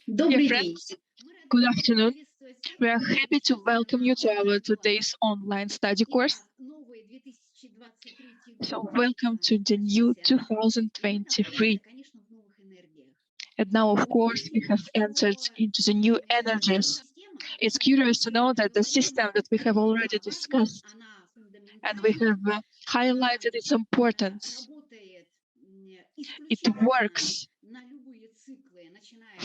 Dear friends, good afternoon. We are happy to welcome you to our today's online study course. So welcome to the new 2023. And now, of course, we have entered into the new energies. It's curious to know that the system that we have already discussed and we have highlighted its importance, it works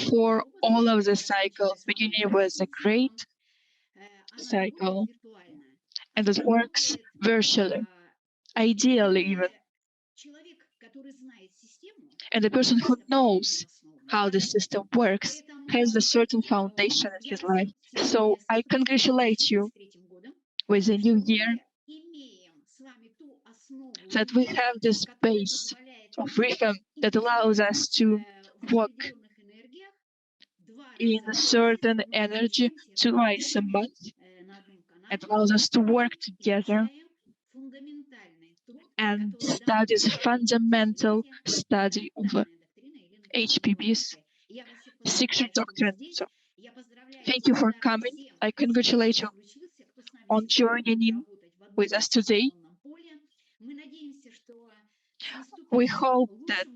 for all of the cycles, beginning with a great cycle, and it works virtually, ideally even. And the person who knows how the system works has a certain foundation in his life. So I congratulate you with the new year that we have this base of rhythm that allows us to walk in a certain energy twice a month. It allows us to work together and study the fundamental study of HPB's Secret Doctrine. So, thank you for coming. I congratulate you on joining in with us today. We hope that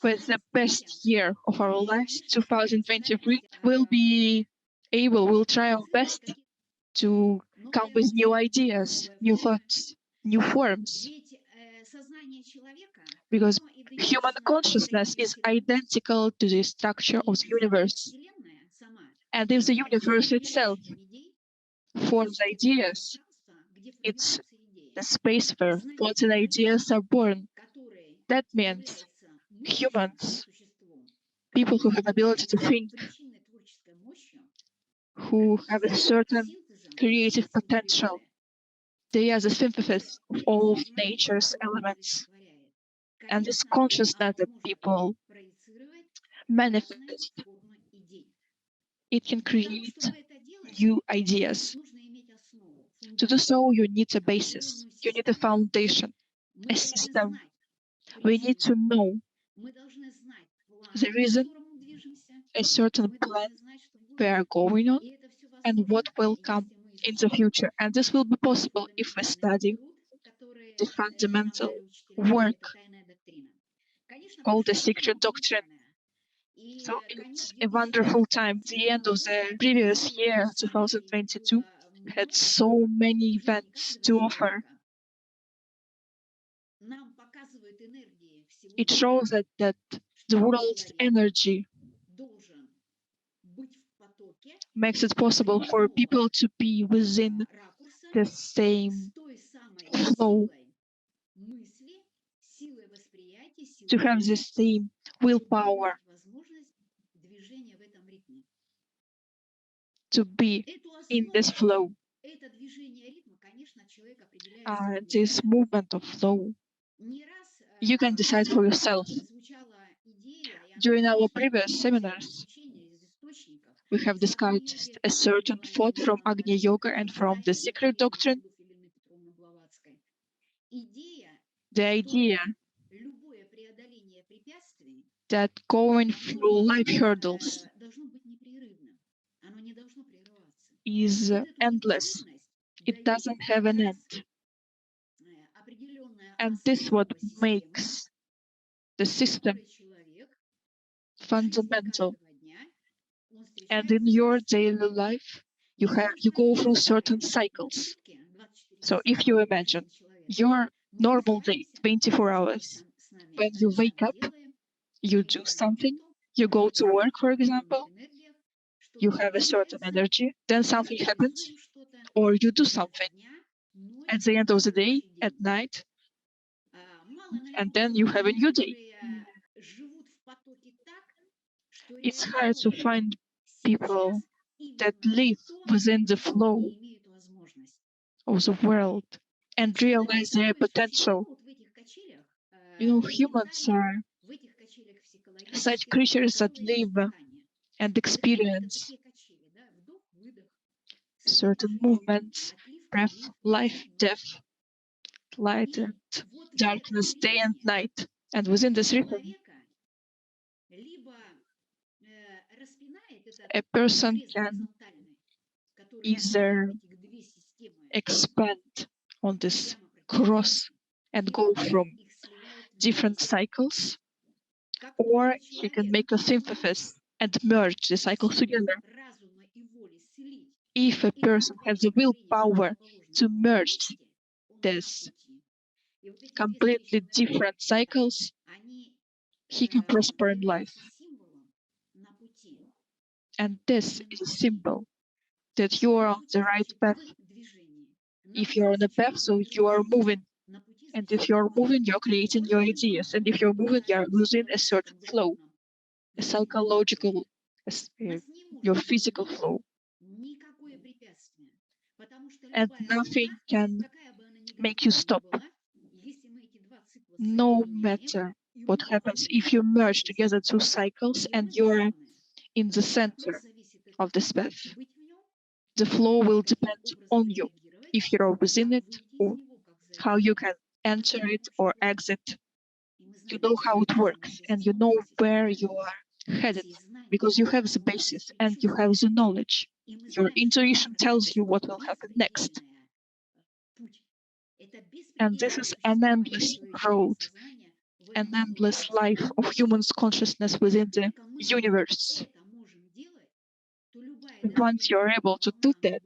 with the best year of our lives, 2023, we'll try our best to come with new ideas, new thoughts, new forms. Because human consciousness is identical to the structure of the universe. And if the universe itself forms ideas, it's the space where thoughts and ideas are born. That means humans, people who have ability to think, who have a certain creative potential, they are the synthesis of all of nature's elements. And this consciousness that people manifest, it can create new ideas. To do so, you need a basis, you need a foundation, a system. We need to know the reason, a certain plan we are going on, and what will come in the future. And this will be possible if we study the fundamental work called the Secret Doctrine. So it's a wonderful time. The end of the previous year, 2022, had so many events to offer. It shows that the world's energy makes it possible for people to be within the same flow, to have the same willpower, to be in this flow, this movement of flow. You can decide for yourself. During our previous seminars, we have discussed a certain thought from Agni Yoga and from the Secret Doctrine. The idea that going through life hurdles is endless. It doesn't have an end. And this is what makes the system fundamental. And in your daily life, you go through certain cycles. So if you imagine your normal day, 24 hours, when you wake up, you do something, you go to work, for example, you have a certain energy, then something happens, or you do something at the end of the day, at night, and then you have a new day. It's hard to find people that live within the flow of the world and realize their potential. Humans are such creatures that live and experience certain movements, breath, life, death, light and darkness, day and night. And within this rhythm, a person can either expand on this cross and go from different cycles, or he can make a synthesis and merge the cycles together. If a person has the willpower to merge these completely different cycles, he can prosper in life. And this is a symbol that you are on the right path. If you're on the path, so you are moving. And if you're moving, you're creating your ideas. And if you're moving, you're losing a certain flow, a psychological, your physical flow. And nothing can make you stop. No matter what happens, if you merge together two cycles and you're in the center of this path, the flow will depend on you, if you're within it, or how you can enter it or exit. You know how it works, and you know where you are headed, because you have the basis and you have the knowledge. Your intuition tells you what will happen next. And this is an endless road, an endless life of human's consciousness within the universe. Once you're able to do that,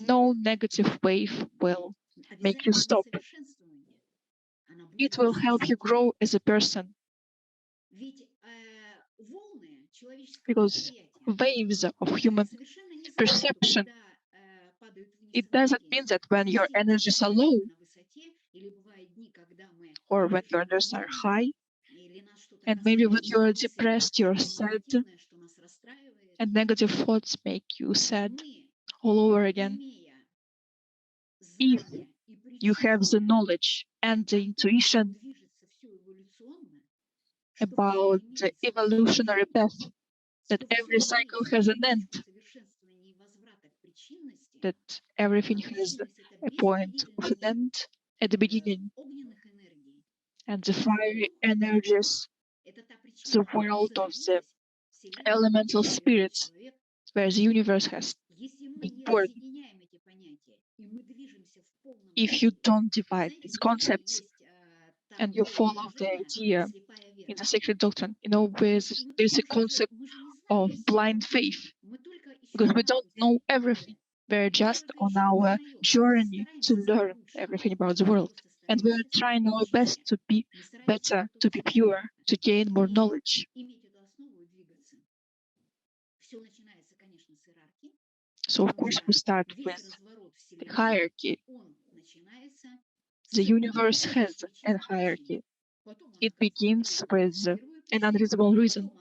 no negative wave will make you stop. It will help you grow as a person. Because waves of human perception, it doesn't mean that when your energies are low, or when your energies are high, and maybe when you're depressed, you're sad, and negative thoughts make you sad all over again. If you have the knowledge and the intuition about the evolutionary path, that every cycle has an end, that everything has a point of an end at the beginning, and the fiery energies, the world of the elemental spirits, where the universe has been born. If you don't divide these concepts and you follow the idea in the Secret Doctrine, there's a concept of blind faith, because we don't know everything. We're just on our journey to learn everything about the world. And we're trying our best to be better, to be pure, to gain more knowledge. So, of course, we start with the hierarchy. The universe has a hierarchy. It begins with an unreasonable reason.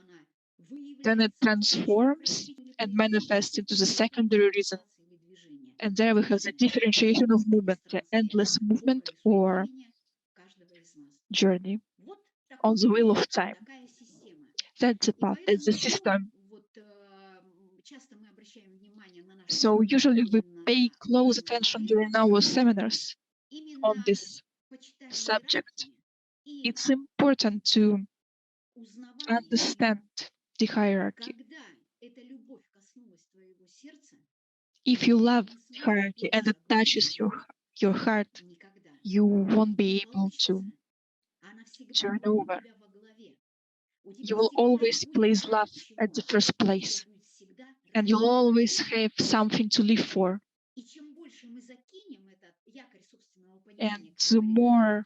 Then it transforms and manifests into the secondary reason. And there we have the differentiation of movement, the endless movement or journey on the wheel of time. That's the path, that's the system. So usually we pay close attention during our seminars on this subject. It's important to understand the hierarchy. If you love the hierarchy and it touches your heart, you won't be able to turn over. You will always place love at the first place, and you'll always have something to live for. And the more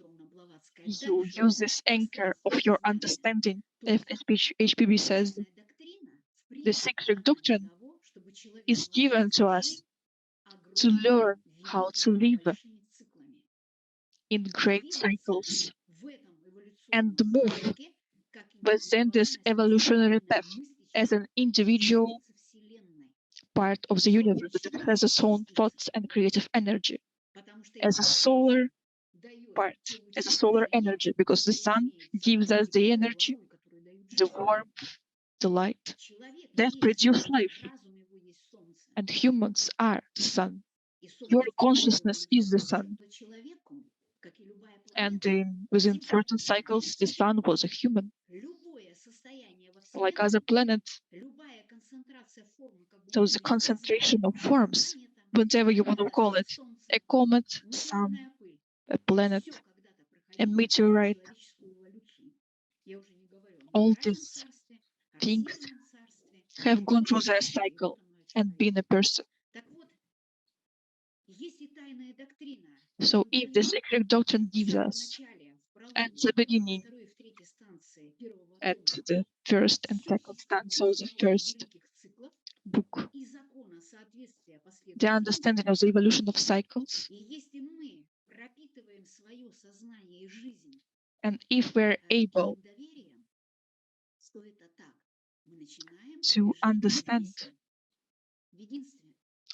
you use this anchor of your understanding, as HPB says, the Secret Doctrine is given to us to learn how to live in great cycles and move within this evolutionary path as an individual part of the universe that has its own thoughts and creative energy, as a solar part, as a solar energy, because the sun gives us the energy, the warmth, the light that produce life. And humans are the sun. Your consciousness is the sun. And within certain cycles, the sun was a human, like other planets. So the concentration of forms, whatever you want to call it, a comet, sun, a planet, a meteorite, all these things have gone through their cycle and been a person. So if the Secret Doctrine gives us at the beginning, at the first and second stanza of the first book, the understanding of the evolution of cycles, and if we're able to understand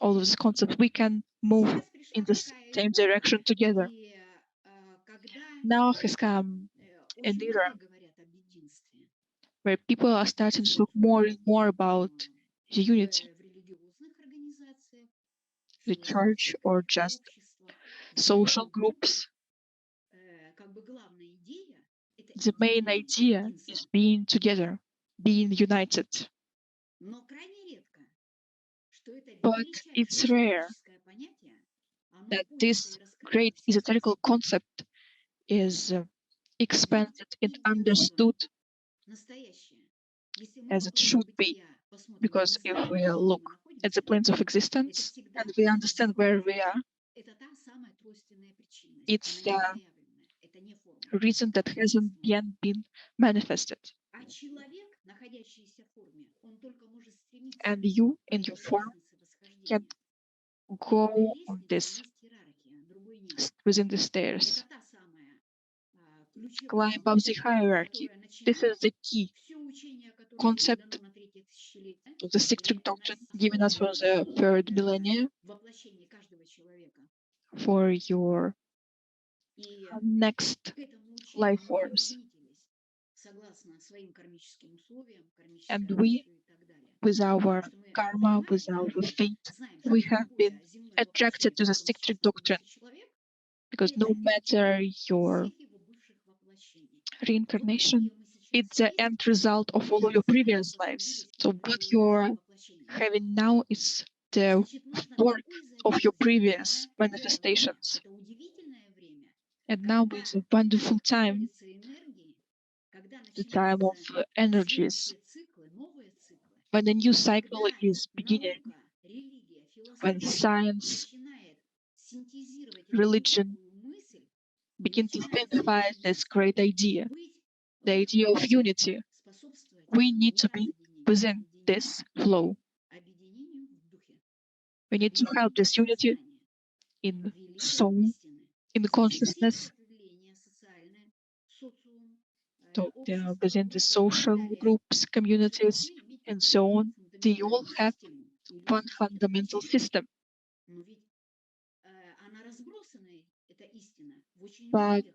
all of these concepts, we can move in the same direction together. Now has come an era where people are starting to talk more and more about the unity, the church, or just social groups. The main idea is being together, being united. But it's rare that this great esoterical concept is expanded and understood as it should be. Because if we look at the planes of existence and we understand where we are, it's the reason that hasn't yet been manifested. And you, in your form, can go on this within the stairs, climb up the hierarchy. This is the key concept of the Secret Doctrine given us for the third millennia, for your next life forms. And we, with our karma, with our fate, we have been attracted to the Secret Doctrine, because no matter your reincarnation, it's the end result of all of your previous lives. So what you're having now is the work of your previous manifestations. And now is a wonderful time, the time of energies, when a new cycle is beginning, when science, religion begin to synthesize this great idea, the idea of unity. We need to be within this flow. We need to have this unity in soul, in consciousness, so within the social groups, communities, and so on. They all have one fundamental system. But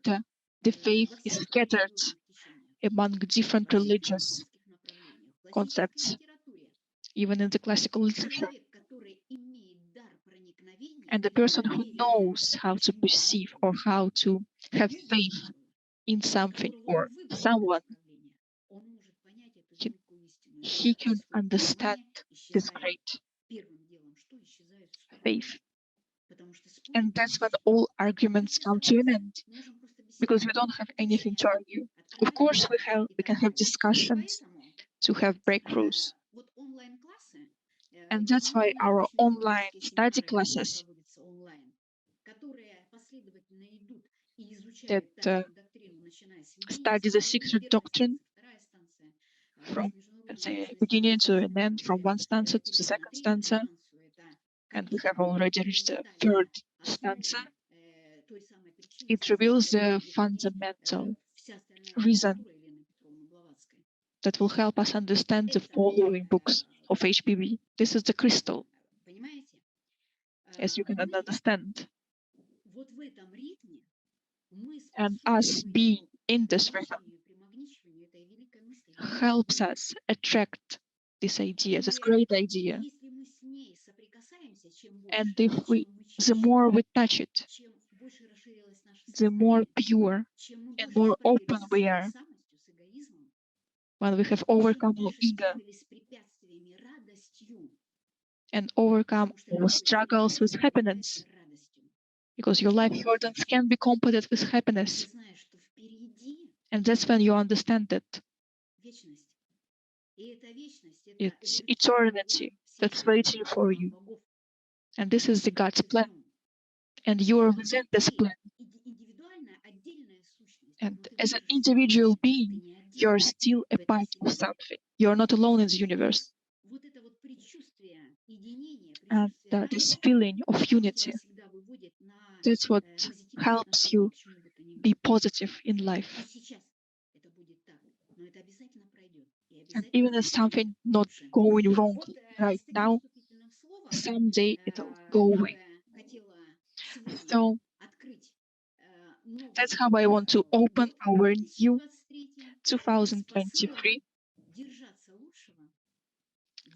the faith is scattered among different religious concepts, even in the classical literature. And the person who knows how to perceive or how to have faith in something or someone, he can understand this great faith. And that's when all arguments come to an end, because we don't have anything to argue. Of course, we can have discussions to have breakthroughs. And that's why our online study classes that study the Secret Doctrine from the beginning to an end, from one stanza to the second stanza, and we have already reached the third stanza. It reveals the fundamental reason that will help us understand the following books of HPV. This is the crystal. as you can understand. And us being in this rhythm helps us attract this idea, this great idea. And the more we touch it, the more pure and more open we are. When we have overcome our ego and overcome our struggles with happiness, because your life burdens can be completed with happiness. And that's when you understand that it's eternity that's waiting for you. And this is the God's plan. And you are within this plan. And as an individual being, you're still a part of something. You're not alone in the universe. And this feeling of unity, that's what helps you be positive in life. And even if something not going wrong right now, someday it'll go away. So that's how I want to open our new 2023.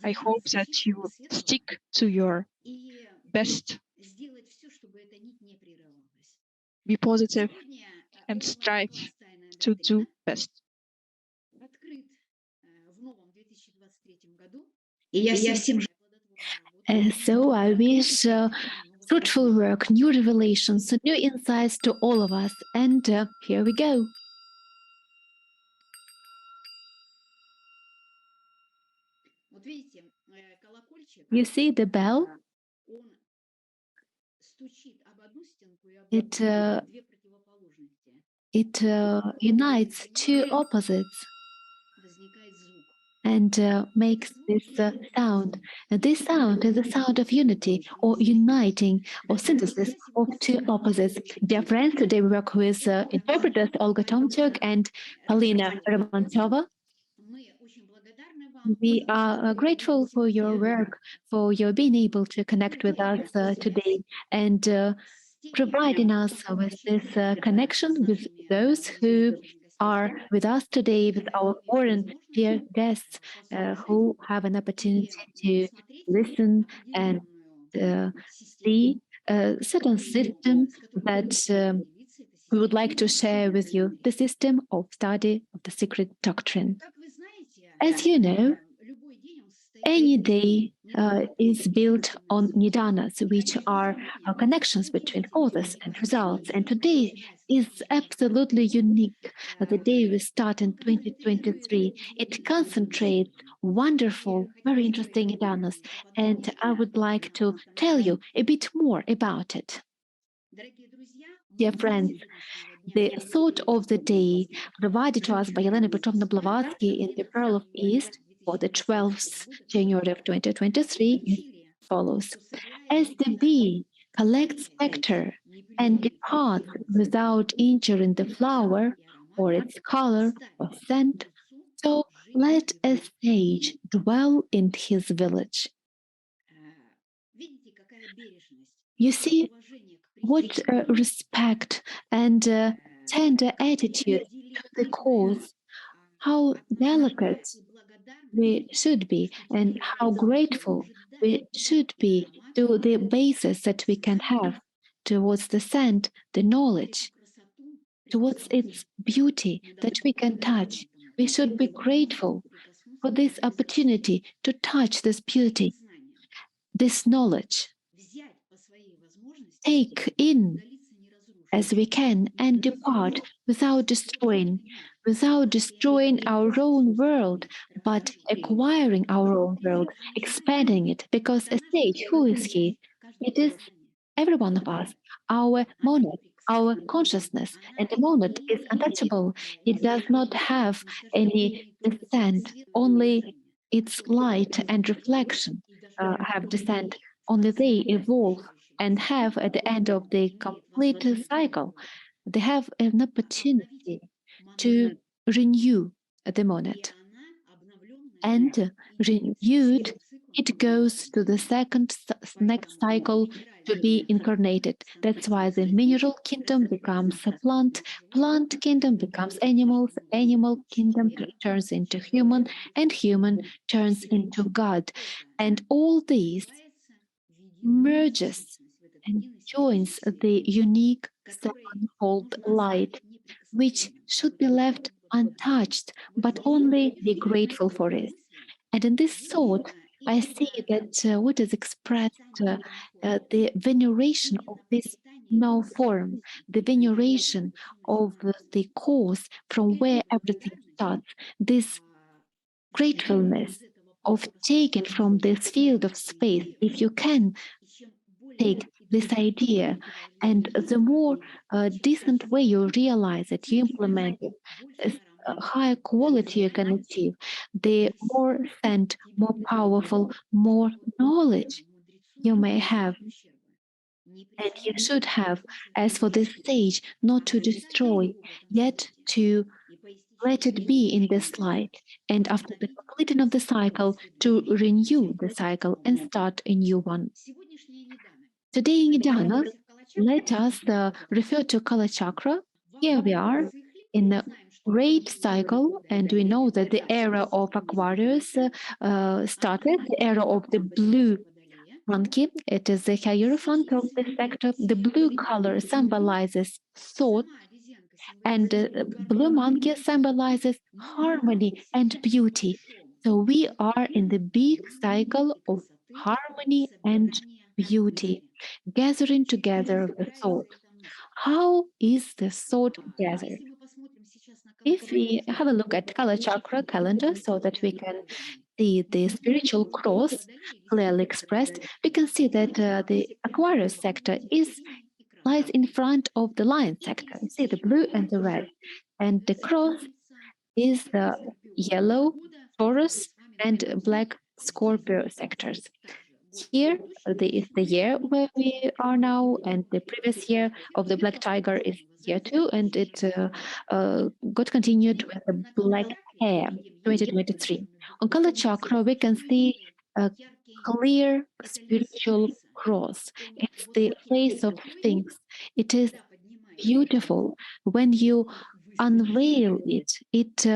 I hope that you stick to your best, be positive, and strive to do best. So I wish fruitful work, new revelations, new insights to all of us. And here we go. You see the bell? It unites two opposites and makes this sound. And this sound is a sound of unity or uniting or synthesis of two opposites. Dear friends, today we work with interpreters Olga Tomchuk and Polina Ramontova. We are grateful for your work, for your being able to connect with us today and providing us with this connection with those who are with us today, with our foreign dear guests who have an opportunity to listen and see a certain system that we would like to share with you, the system of study of the Secret Doctrine. As you know, any day is built on nidanas, which are connections between causes and results. And today is absolutely unique. The day we start in 2023, it concentrates wonderful, very interesting nidanas. And I would like to tell you a bit more about it. Dear friends, the thought of the day provided to us by Elena Petrovna Blavatsky in the Pearl of East for the 12th January of 2023 is as follows. As the bee collects nectar and departs without injuring the flower or its color or scent, so let a sage dwell in his village. You see, what respect and tender attitude to the cause, how delicate we should be, and how grateful we should be to the basis that we can have towards the scent, the knowledge, towards its beauty that we can touch. We should be grateful for this opportunity to touch this beauty, this knowledge. Take in as we can and depart without destroying our own world, but acquiring our own world, expanding it, because a sage, who is he? It is every one of us, our monad, our consciousness, and the monad is untouchable. It does not have any descent, only its light and reflection have descent, only they evolve and have at the end of the complete cycle, they have an opportunity to renew the monad. And renewed, it goes to the next cycle to be incarnated. That's why the mineral kingdom becomes a plant, plant kingdom becomes animals, animal kingdom turns into human, and human turns into God. And all these merges and joins the unique sevenfold light, which should be left untouched, but only be grateful for it. And in this thought, I see that what is expressed, the veneration of this now form, the veneration of the cause from where everything starts, this gratefulness of taking from this field of space, if you can take this idea, and the more decent way you realize it, you implement it, a higher quality you can achieve, the more sent, more powerful, more knowledge you may have. And you should have, as for this stage, not to destroy, yet to let it be in this light. And after the completing of the cycle, to renew the cycle and start a new one. Today in Nidana, let us refer to Kala Chakra. Here we are in a great cycle, and we know that the era of Aquarius started, the era of the blue monkey. It is the hierophant of the sector. The blue color symbolizes thought, and the blue monkey symbolizes harmony and beauty. So we are in the big cycle of harmony and beauty, gathering together the thought. How is the thought gathered? If we have a look at Kala Chakra calendar so that we can see the spiritual cross clearly expressed, we can see that the Aquarius sector lies in front of the Lion sector. You see the blue and the red. And the cross is the yellow Taurus and black Scorpio sectors. Here is the year where we are now, and the previous year of the Black Tiger is year 2, and it got continued with the Black Hair 2023. On Kala Chakra, we can see a clear spiritual cross. It's the place of things. It is beautiful. When you unveil it, it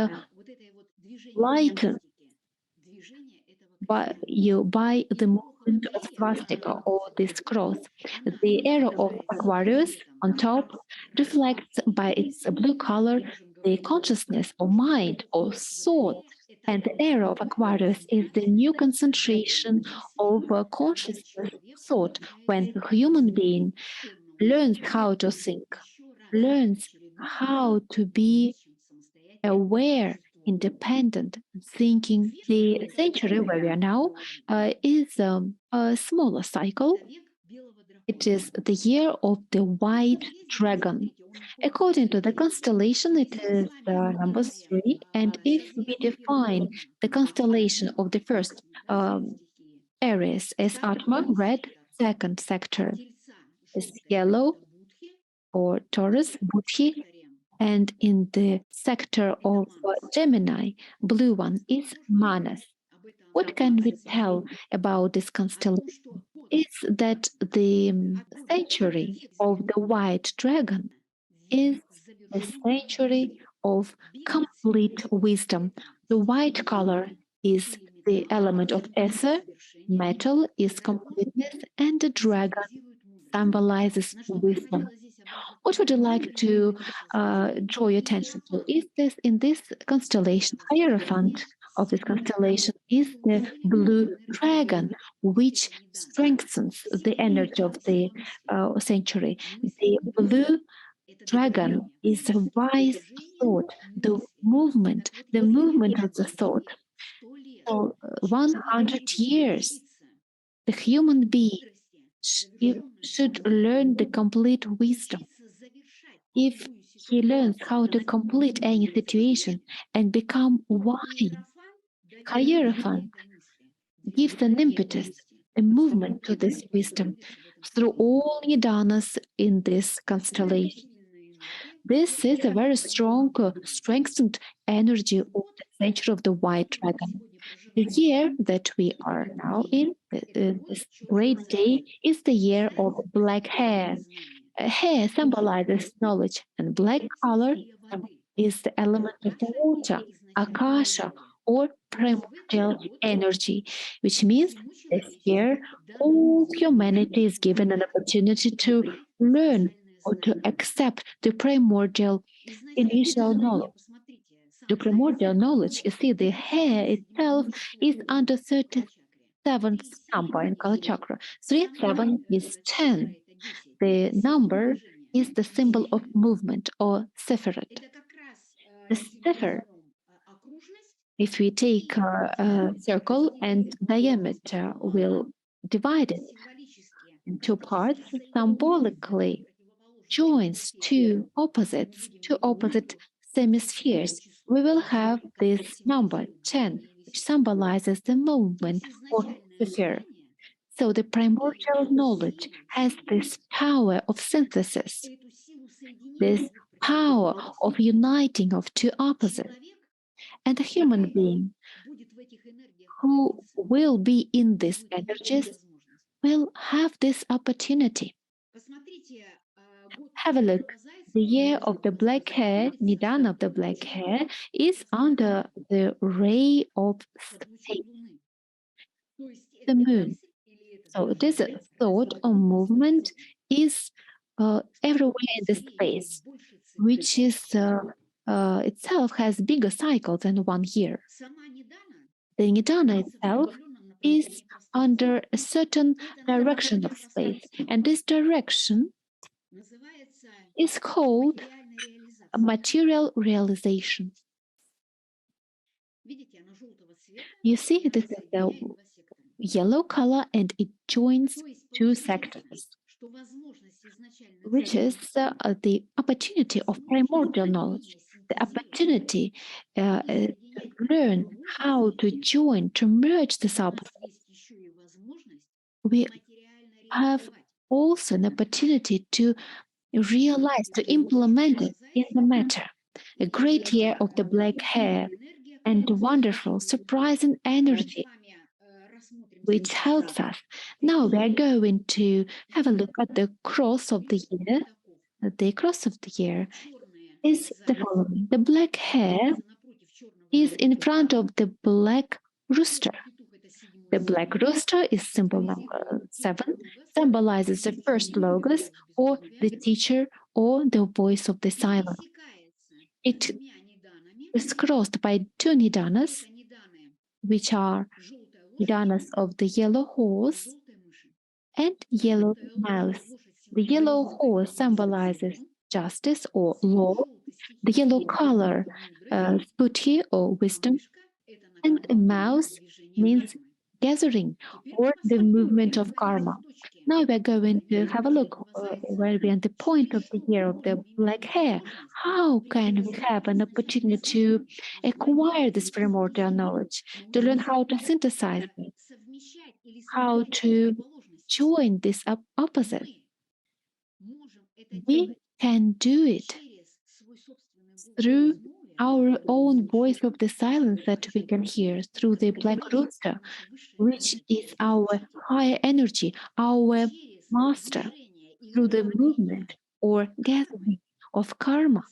lightens by the movement of swastika or this cross. The arrow of Aquarius on top reflects by its blue color the consciousness or mind or thought. And the arrow of Aquarius is the new concentration of consciousness thought when the human being learns how to think, learns how to be aware, independent thinking. The century where we are now is a smaller cycle. It is the year of the white dragon. According to the constellation, it is number 3. And if we define the constellation of the first Aries as Atma, red, second sector is yellow or Taurus, Buddhi, and in the sector of Gemini, blue one is Manas. What can we tell about this constellation? Is that the century of the white dragon is a century of complete wisdom. The white color is the element of ether, metal is completeness, and the dragon symbolizes wisdom. What would you like to draw your attention to? Is this in this constellation, Hierophant of this constellation is the blue dragon, which strengthens the energy of the century. The blue dragon is a wise thought, the movement of the thought. So 100 years, the human being should learn the complete wisdom. If he learns how to complete any situation and become wise, Hierophant gives an impetus, a movement to this wisdom through all nidanas in this constellation. This is a very strong, strengthened energy of the nature of the white dragon. The year that we are now in, this great day, is the year of black hair. Hair symbolizes knowledge, and black color is the element of the water, akasha, or primordial energy, which means this year all humanity is given an opportunity to learn or to accept the primordial initial knowledge. The primordial knowledge, you see, the hair itself is under 37th number in Kala Chakra. 3 and 7 is 10. The number is the symbol of movement or Sephiroth. The Sephir, if we take a circle and diameter, will divide it in two parts, symbolically joins two opposite semispheres, we will have this number 10, which symbolizes the movement of the sphere. So the primordial knowledge has this power of synthesis, this power of uniting of two opposites. And a human being who will be in these energies will have this opportunity. Have a look. The year of the black hair, Nidan of the black hair, is under the ray of space, the moon. So it is a thought or movement is everywhere in the space, which is itself has bigger cycle than 1 year. The Nidana itself is under a certain direction of space, and this direction is called a material realization. You see, this is the yellow color and it joins two sectors, which is the opportunity of primordial knowledge, the opportunity to learn how to join, to merge this opposite. We have also an opportunity to realize, to implement it in the matter. A great year of the black hair and wonderful, surprising energy which helps us. Now we are going to have a look at the cross of the year. The cross of the year is the following. The black hair is in front of the black rooster. The black rooster is symbol number 7, symbolizes the first logos or the teacher or the voice of the silent. It is crossed by two nidanas, which are nidanas of the yellow horse and yellow mouse. The yellow horse symbolizes justice or law, the yellow color, buddhi or wisdom, and a mouse means gathering or the movement of karma. Now we're going to have a look where we are at the point of the year of the black hair. How can we have an opportunity to acquire this primordial knowledge, to learn how to synthesize it, how to join this opposite? We can do it through our own voice of the silence that we can hear, through the black rooster, which is our higher energy, our master, through the movement or gathering of karma,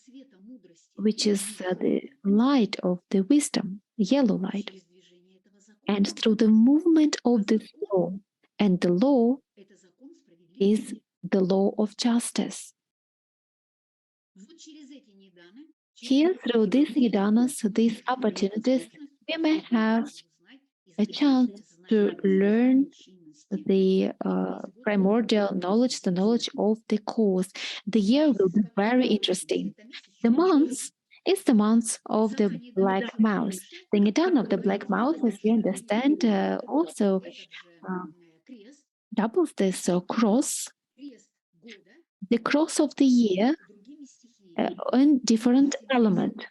which is the light of the wisdom, the yellow light, and through the movement of the law. And the law is the law of justice. Here, through these nidanas, these opportunities, we may have a chance to learn the primordial knowledge, the knowledge of the cause. The year will be very interesting. The months is the month of the black mouse. The nidana of the black mouse, as you understand, also doubles this cross, the cross of the year in different element.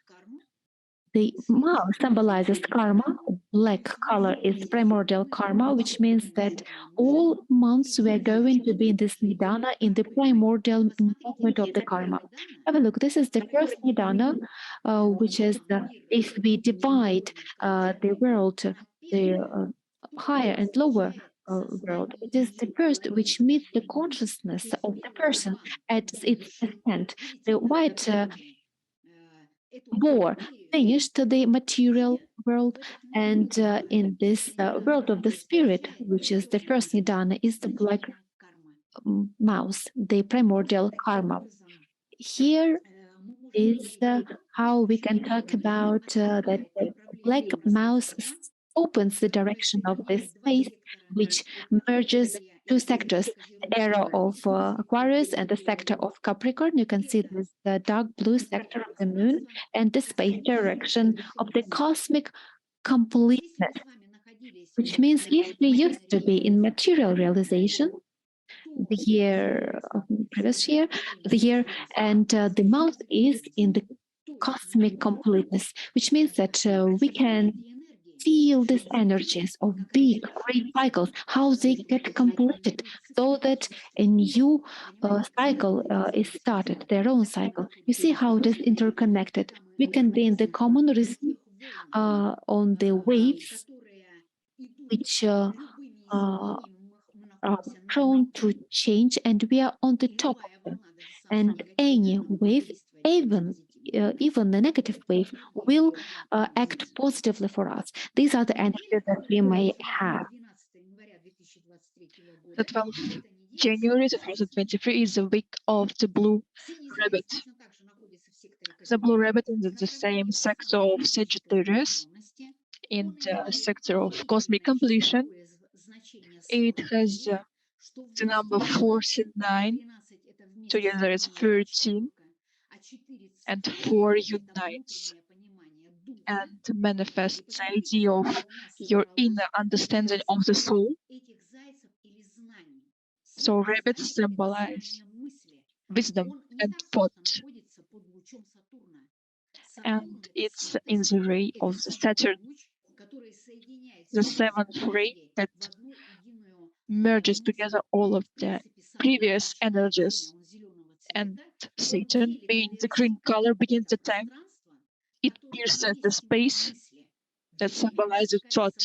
The mouse symbolizes karma. Black color is primordial karma, which means that all months we are going to be in this nidana, in the primordial movement of the karma. Have a look. This is the first nidana, which is if we divide the world the higher and lower world. It is the first which meets the consciousness of the person at its descent. The white war finished the material world, and in this world of the spirit, which is the first nidana, is the black mouse, the primordial karma. Here is how we can talk about that the black mouse opens the direction of this space, which merges two sectors, the era of Aquarius and the sector of Capricorn. You can see this the dark blue sector of the moon and the space direction of the cosmic completeness, which means if we used to be in material realization, the year previous year, the year, and the mouth is in the cosmic completeness, which means that we can feel these energies of big, great cycles, how they get completed, so that a new cycle is started, their own cycle. You see how it is interconnected. We can be in the common rhythm on the waves, which are prone to change, and we are on the top of them. And any wave, even the negative wave, will act positively for us. These are the energies that we may have. The 12th January 2023 is the week of the Blue Rabbit. The Blue Rabbit is in the same sector of Sagittarius, in the sector of cosmic completion. It has the number 49, together it's 13, and 4 unites and manifests the idea of your inner understanding of the soul. So rabbits symbolize wisdom and thought, and it's in the ray of the Saturn, the seventh ray that merges together all of the previous energies. And Saturn, being the green color, begins the time. It pierces the space that symbolizes thought.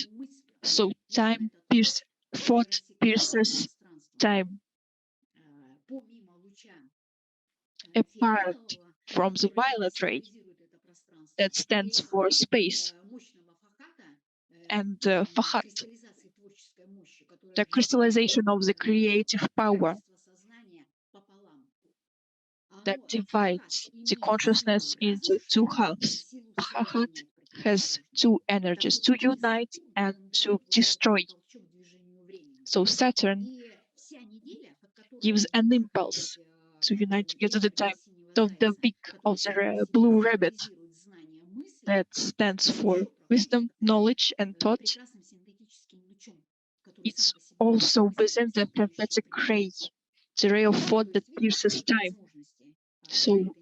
So time pierces, thought pierces time. Apart from the violet ray that stands for space, and Fahat, the crystallization of the creative power that divides the consciousness into two halves. Fahat has two energies, to unite and to destroy. So Saturn gives an impulse to unite together the time of the beak of the blue rabbit that stands for wisdom, knowledge, and thought. It's also within the prophetic ray, the ray of thought that pierces time. So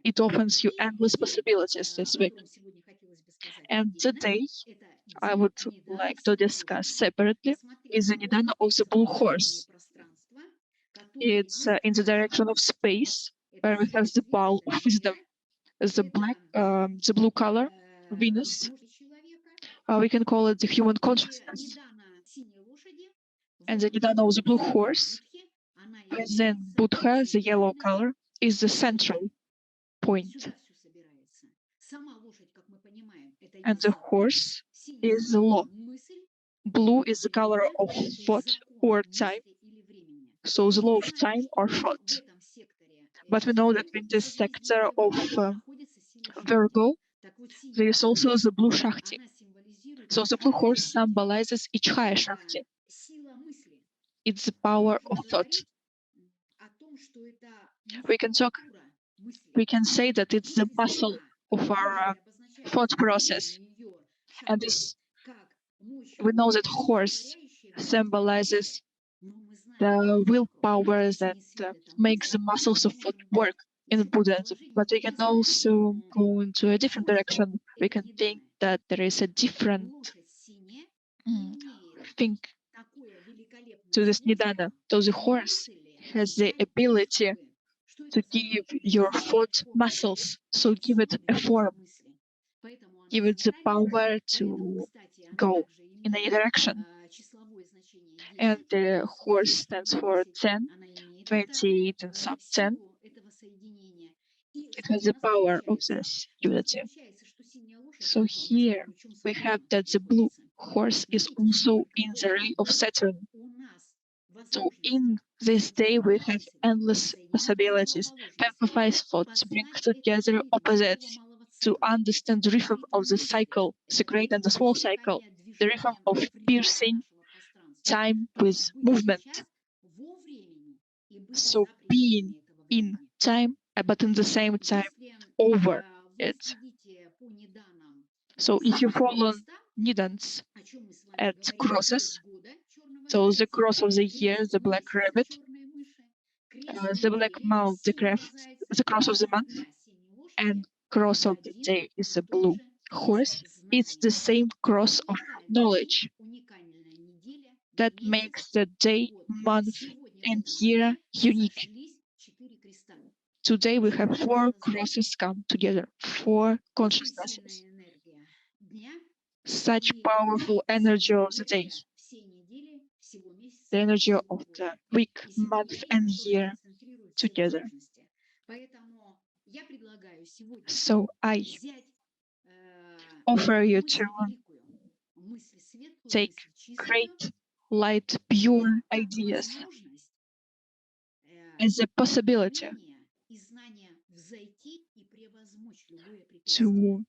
it opens you endless possibilities this week. And today, I would like to discuss separately is the Nidana of the blue horse. It's in the direction of space, where we have the ball of wisdom, the blue color, Venus. We can call it the human consciousness. And the Nidana of the blue horse, within Buddha, the yellow color, is the central point. And the horse is the law. Blue is the color of thought or time, so the law of time or thought. But we know that in this sector of Virgo, there is also the blue Shakti. So the blue horse symbolizes Ichhaya Shakti. It's the power of thought. We can say that it's the muscle of our thought process. And we know that horse symbolizes the willpower that makes the muscles of thought work in Buddhism. But we can also go into a different direction. We can think that there is a different thing to this Nidana. So the horse has the ability to give your thought muscles, so give it a form, give it the power to go. in a direction. And the horse stands for 10, 28, and sub 10. It has the power of this unity. So here we have that the blue horse is also in the ray of Saturn. So in this day we have endless possibilities, amplifies thoughts, bring together opposites to understand the rhythm of the cycle, the great and the small cycle, the rhythm of piercing time with movement. So being in time, but in the same time over it. So if you follow Nidans at crosses, so the cross of the year, the black rabbit, the black mouth, the cross of the month, and cross of the day is the blue horse. It's the same cross of knowledge that makes the day, month, and year unique. Today we have 4 crosses come together, 4 consciousnesses. Such powerful energy of the day, the energy of the week, month, and year together. So I offer you to take great, light, pure ideas as a possibility to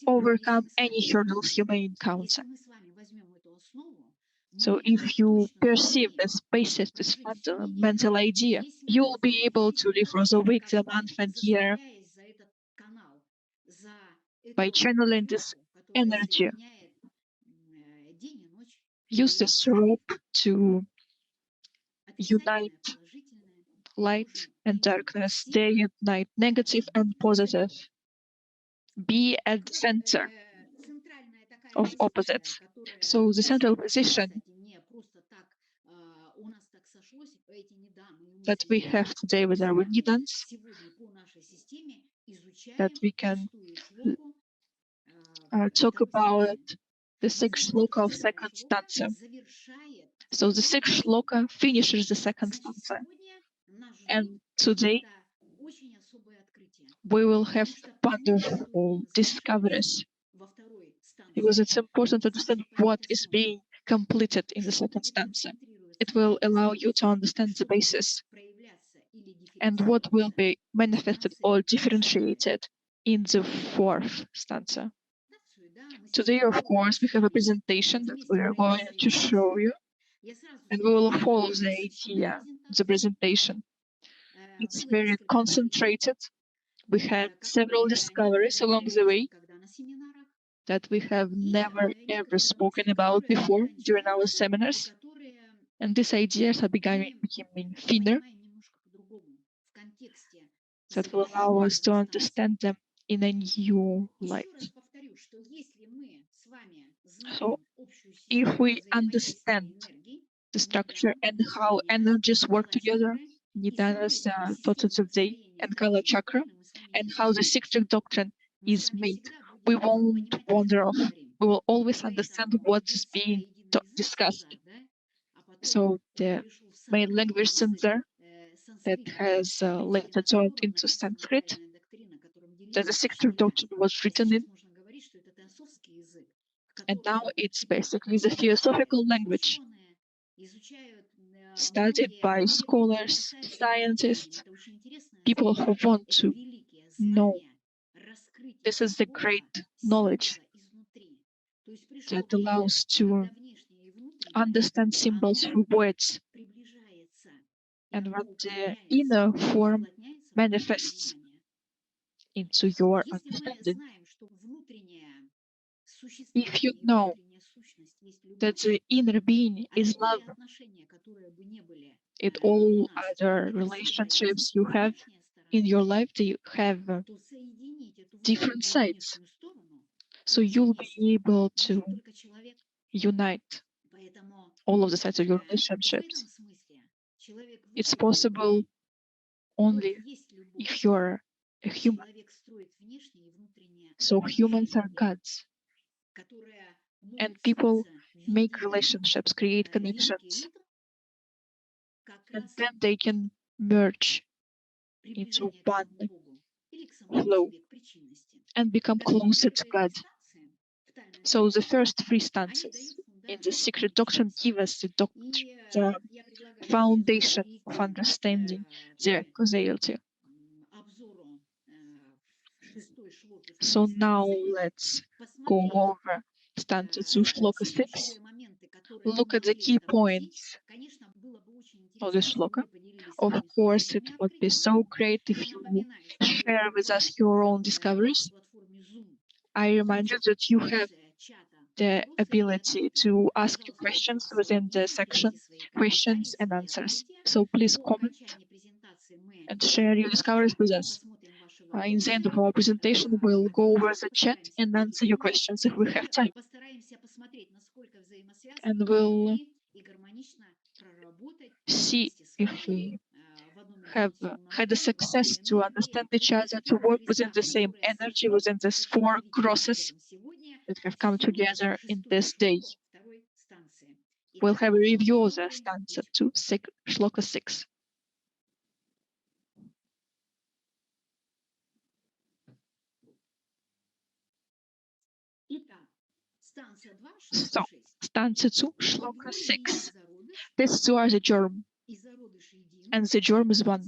overcome any hurdles you may encounter. So if you perceive this basis, this fundamental idea, you will be able to live for the week, the month, and year by channeling this energy. Use this rope to unite light and darkness, day and night, negative and positive. Be at the center of opposites. So the central position that we have today with our Nidans, that we can talk about the sixth Sloka of second stanza. So the sixth Sloka finishes the second stanza. And today we will have wonderful discoveries, because it's important to understand what is being completed in the second stanza. It will allow you to understand the basis and what will be manifested or differentiated in the fourth stanza. Today, of course, we have a presentation that we are going to show you, and we will follow the idea, the presentation. It's very concentrated. We had several discoveries along the way that we have never ever spoken about before during our seminars. And these ideas are becoming thinner, that will allow us to understand them in a new light. So, if we understand the structure and how energies work together, Nidanas, thoughts of day, and Kala chakra, and how the Secret Doctrine is made, we won't wander off. We will always understand what is being discussed. So the main language center that has later turned into Sanskrit, that the Secret Doctrine was written in, and now it's basically the theosophical language studied by scholars, scientists, people who want to know. This is the great knowledge that allows to understand symbols through words, and when the inner form manifests into your understanding. If you know that the inner being is love, in all other relationships you have in your life, they have different sides. So you'll be able to unite all of the sides of your relationships. It's possible only if you're a human. So humans are gods. And people make relationships, create connections, and then they can merge into one flow and become closer to God. So the first three stanzas in the Secret Doctrine give us the foundation of understanding their causality. So now let's go over stanza 2, Sloka 6. Look at the key points of the Sloka. Of course, it would be so great if you share with us your own discoveries. I remind you that you have the ability to ask your questions within the section questions and answers. So please comment and share your discoveries with us. In the end of our presentation, we'll go over the chat and answer your questions if we have time. And we'll see if we have had a success to understand each other, to work within the same energy, within these four crosses that have come together in this day. We'll have a review of the stanza 2, Sloka 6. So, stanza 2, Sloka 6. These two are the germ, and the germ is one.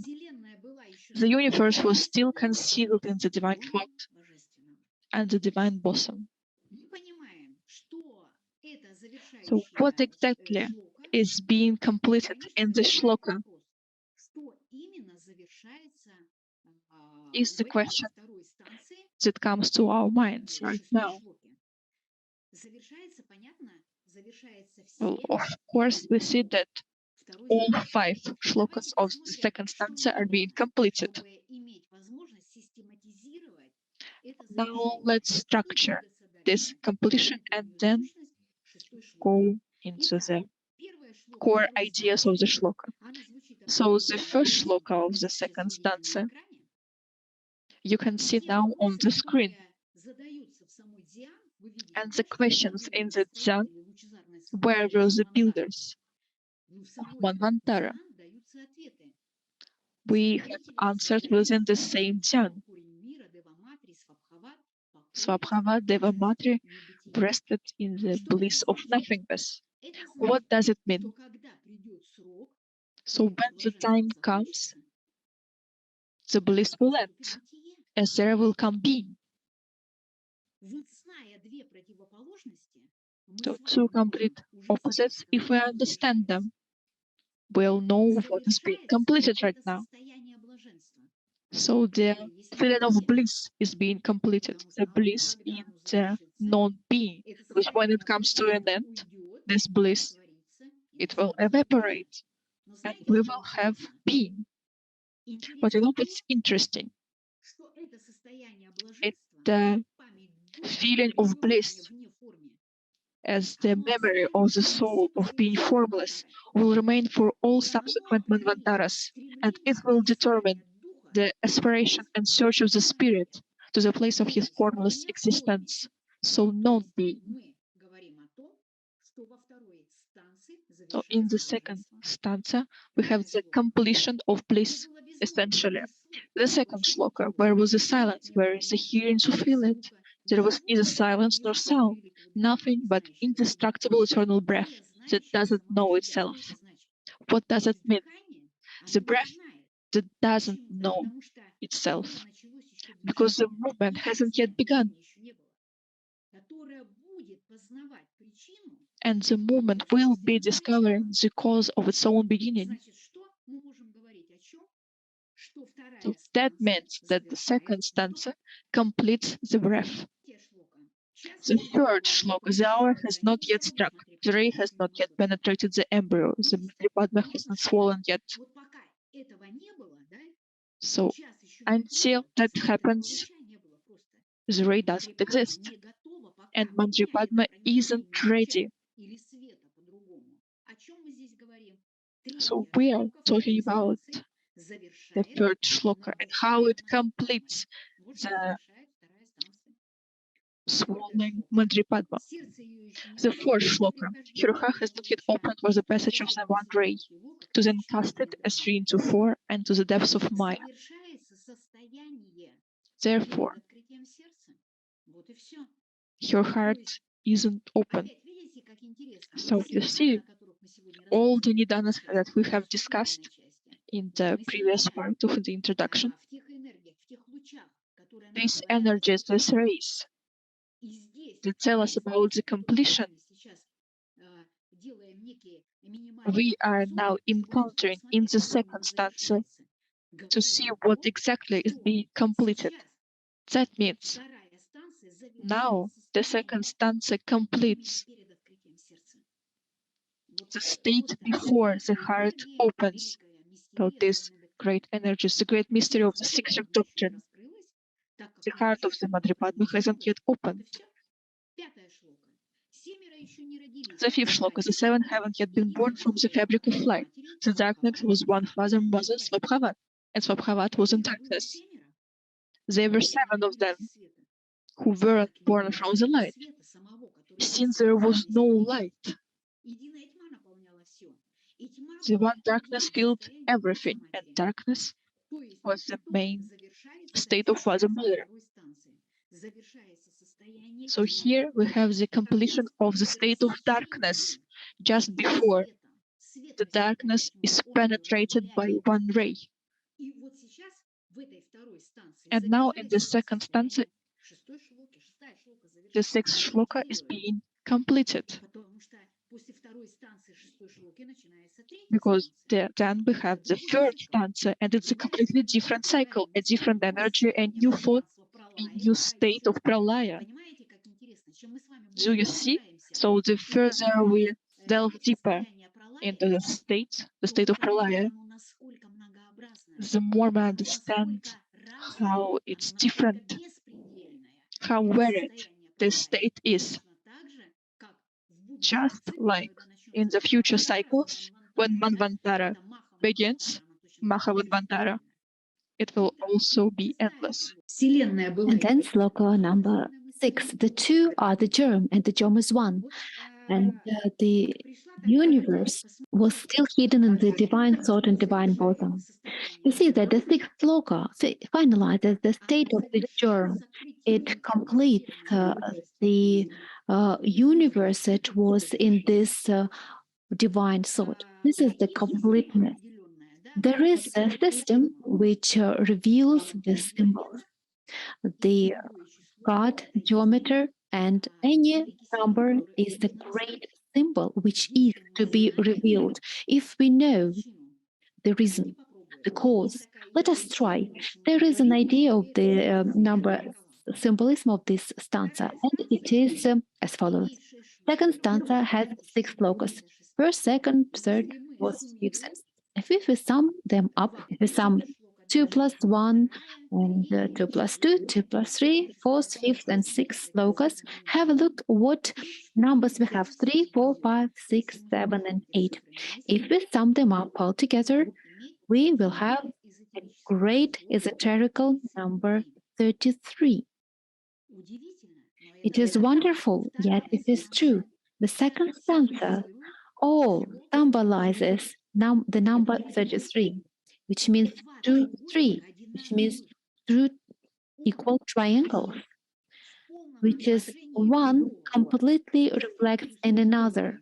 The universe was still concealed in the divine thought and the divine bosom. So what exactly is being completed in the Sloka is the question that comes to our minds right now. Well, of course, we see that all 5 shlokas of the second stanza are being completed. Now let's structure this completion and then go into the core ideas of the shloka. So the first shloka of the second stanza you can see now on the screen. And the questions in the Dhyan, where were the builders of Manvantara? We have answered within the same Dhyan. Svabhavat, Deva Matri, rested in the bliss of nothingness. What does it mean? So when the time comes, the bliss will end, as there will come being. So two complete opposites, if we understand them, we'll know what is being completed right now. So the feeling of bliss is being completed, the bliss in the non-being, because when it comes to an end, this bliss, it will evaporate, and we will have being. But you know what's interesting? It's the feeling of bliss as the memory of the soul of being formless will remain for all subsequent manvantaras, and it will determine the aspiration and search of the spirit to the place of his formless existence, so non-being. So in the second stanza, we have the completion of bliss, essentially. The second shloka, where was the silence, where is the hearing to feel it? There was neither silence nor sound, nothing but indestructible eternal breath that doesn't know itself. What does it mean? The breath that doesn't know itself, because the movement hasn't yet begun. And the movement will be discovering the cause of its own beginning. So that means that the second stanza completes the breath. The third shloka, the hour has not yet struck, the ray has not yet penetrated the embryo, the Padma has not swollen yet. So until that happens, the ray doesn't exist. And Mandri Padma isn't ready. So we are talking about the third shloka and how it completes the swallowing Madripadma. The fourth shloka. Her heart has not yet opened for the passage of the one ray, to then cast it as 3 into 4 and to the depths of Maya. Therefore, her heart isn't open. So you see, all the nidanas that we have discussed in the previous part of the introduction, these energies, these rays, they tell us about the completion we are now encountering in the second stanza to see what exactly is being completed. That means now the second stanza completes the state before the heart opens. So this great energy, the great mystery of the Secret Doctrine, the heart of the Madripadma hasn't yet opened. The fifth shloka, the seven haven't yet been born from the fabric of light. The darkness was one father, mother, Svabhavat, and Svabhavat was in darkness. There were 7 of them who weren't born from the light, since there was no light. The one darkness filled everything, and darkness was the main state of Father Mother. So here we have the completion of the state of darkness, just before the darkness is penetrated by one ray. And now in the second stanza, the sixth shloka is being completed. Because then we have the third stanza, and it's a completely different cycle, a different energy, a new thought, a new state of pralaya. Do you see? So the further we delve deeper into the state of pralaya, the more we understand how it's different, how varied this state is. Just like in the future cycles, when Manvantara begins, Mahavanvantara, it will also be endless. And then sloka number 6. The two are the germ, and the germ is one. And the universe was still hidden in the divine thought and divine bosom. You see that the sixth sloka finalizes the state of the germ. It completes the universe that was in this divine thought. This is the completeness. There is a system which reveals the symbols, the God, geometer, and any number is the great symbol which is to be revealed. If we know the reason, the cause, let us try. There is an idea of the number symbolism of this stanza, and it is as follows. Second stanza has 6 slokas. First, second, third, fourth, fifth, and sixth. If we sum them up, if we sum 2 plus 1 and 2 plus 2, 2 plus 3, 4th, 5th, and 6th slokas, have a look what numbers we have: 3, 4, 5, 6, 7, and 8. If we sum them up all together, we will have a great esoterical number 33. It is wonderful, yet it is true. The second stanza all symbolizes the number 33, which means 2, 3, which means 2 equal triangles, which is one completely reflects in another.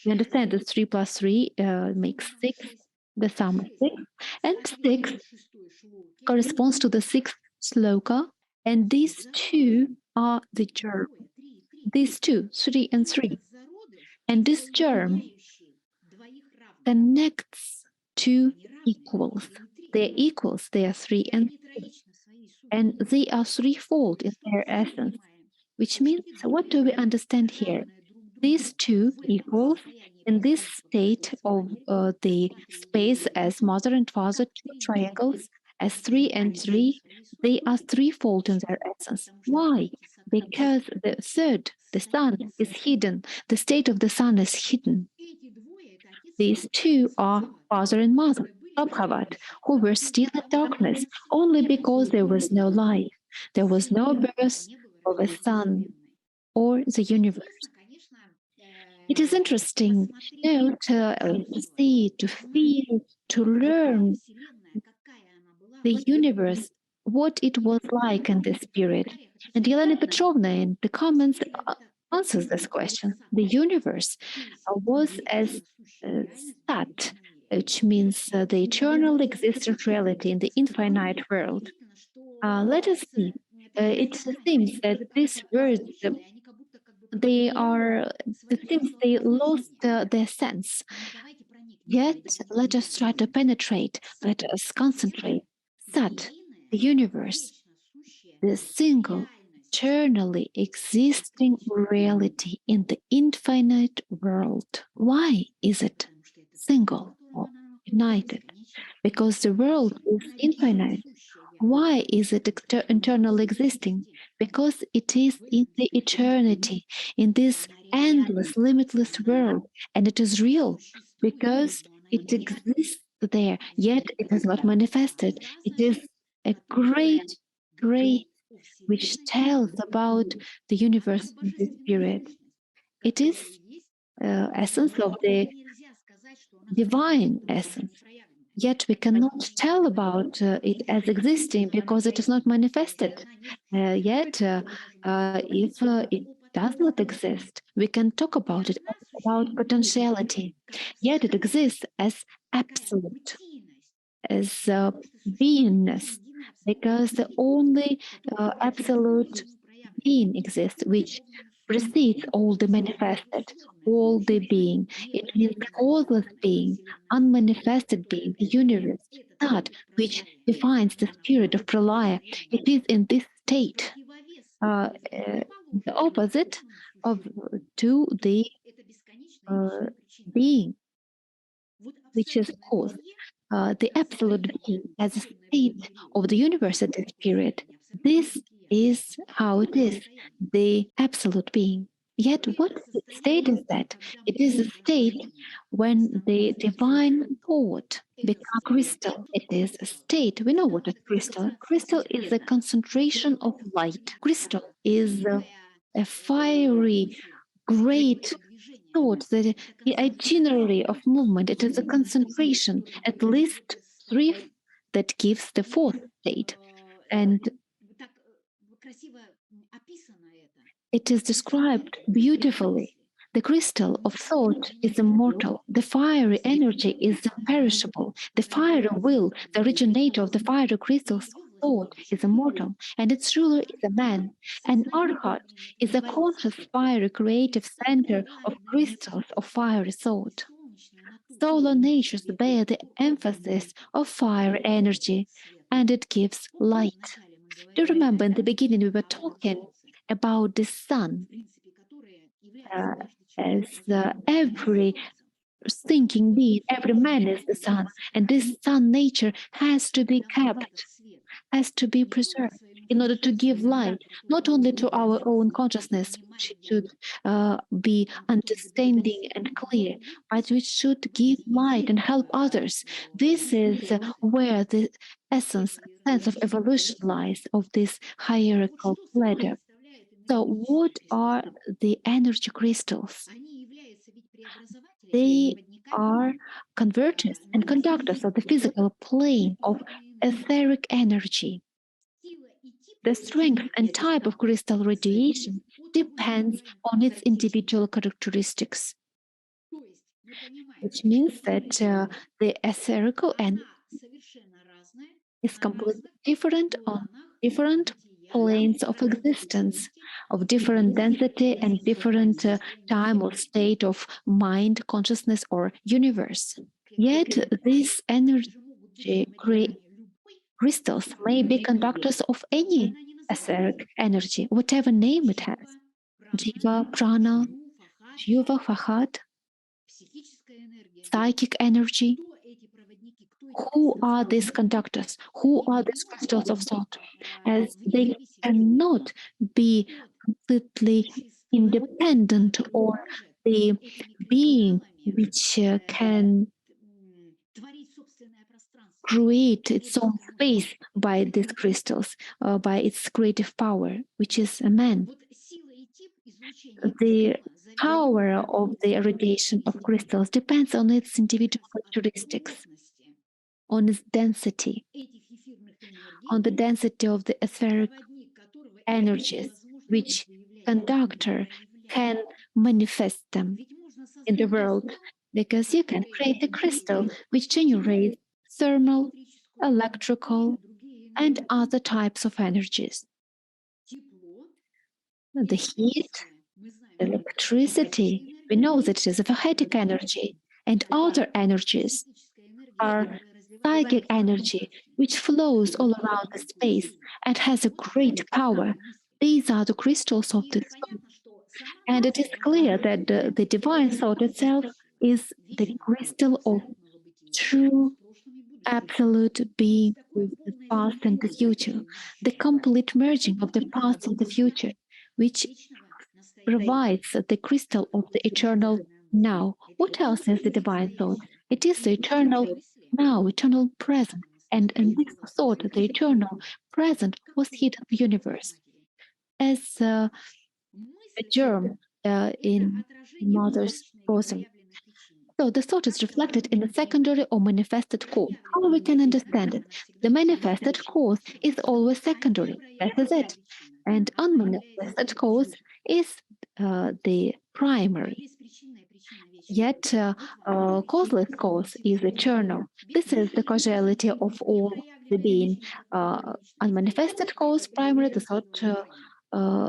You understand that 3 plus 3 makes 6, the sum is 6, and 6 corresponds to the 6th sloka, and these two are the germ. These two, 3 and 3. And this germ connects two equals. They are equals, they are 3 and 3. And they are threefold in their essence, which means, what do we understand here? These two equals in this state of the space as mother and father, two triangles, as 3 and 3, they are threefold in their essence. Why? Because the third, the sun, is hidden. The state of the sun is hidden. These two are father and mother, Svabhavat, who were still in darkness only because there was no light. There was no birth of a son. or the universe. It is interesting to see, to feel, to learn the universe, what it was like in this period. And Yelena Petrovna in the comments answers this question. The universe was as Sat, which means the eternal existent reality in the infinite world. Let us see. It seems that these words, they are, it seems they lost their sense. Yet, let us try to penetrate, let us concentrate. Sat, the universe, the single, eternally existing reality in the infinite world. Why is it single or united? Because the world is infinite. Why is it eternally existing? Because it is in the eternity, in this endless, limitless world, and it is real because it exists there, yet it is not manifested. It is a great, great, which tells about the universe in this period. It is essence of the divine essence. Yet we cannot tell about it as existing because it is not manifested. If it does not exist, we can talk about it about potentiality. Yet it exists as absolute, as beingness, because the only absolute being exists, which precedes all the manifested, all the being. It means causeless being, unmanifested being, the universe, that which defines the spirit of pralaya. It is in this state, the opposite of to the being, which is cause. The absolute being as a state of the universe at this period. This is how it is, the absolute being. Yet, what state is that? It is a state when the divine thought becomes crystal. It is a state. We know what is crystal. Crystal is a concentration of light. Crystal is a fiery, great thought, the itinerary of movement. It is a concentration, at least three, that gives the fourth state. And it is described beautifully. The crystal of thought is immortal. The fiery energy is imperishable. The fiery will, the originator of the fiery crystals of thought, is immortal, and its ruler is a man. And Arhat is a conscious, fiery, creative center of crystals of fiery thought. Solar natures bear the emphasis of fire energy, and it gives light. Do you remember in the beginning we were talking about the sun as every thinking being, every man is the sun, and this sun nature has to be kept, has to be preserved in order to give light, not only to our own consciousness, which should be understanding and clear, but which should give light and help others. This is where the essence, sense of evolution lies of this hierarchical ladder. So, what are the energy crystals? They are converters and conductors of the physical plane of etheric energy. The strength and type of crystal radiation depends on its individual characteristics, which means that the etherical energy is completely different on different planes of existence, of different density and different time or state of mind, consciousness, or universe. Yet these energy crystals may be conductors of any etheric energy, whatever name it has. Jiva, prana, yuva, fahat, psychic energy. Who are these conductors? Who are these crystals of thought? As they cannot be completely independent or the being which can create its own space by these crystals, by its creative power, which is a man. the power of the irradiation of crystals depends on its individual characteristics, on its density, on the density of the etheric energies, which conductor can manifest them in the world, because you can create a crystal which generates thermal, electrical, and other types of energies. The heat, electricity, we know that it is a kinetic energy, and other energies are psychic energy which flows all around the space and has a great power. These are the crystals of the soul. And it is clear that the divine thought itself is the crystal of true absolute being with the past and the future, the complete merging of the past and the future, which provides the crystal of the eternal now. What else is the divine thought? It is the eternal now, eternal present. And in this thought, the eternal present was hidden in the universe as a germ in mother's bosom. So the thought is reflected in the secondary or manifested cause. How we can understand it? The manifested cause is always secondary. That is it. And unmanifested cause is the primary. Yet causeless cause is eternal. This is the causality of all the being. Unmanifested cause, primary, the thought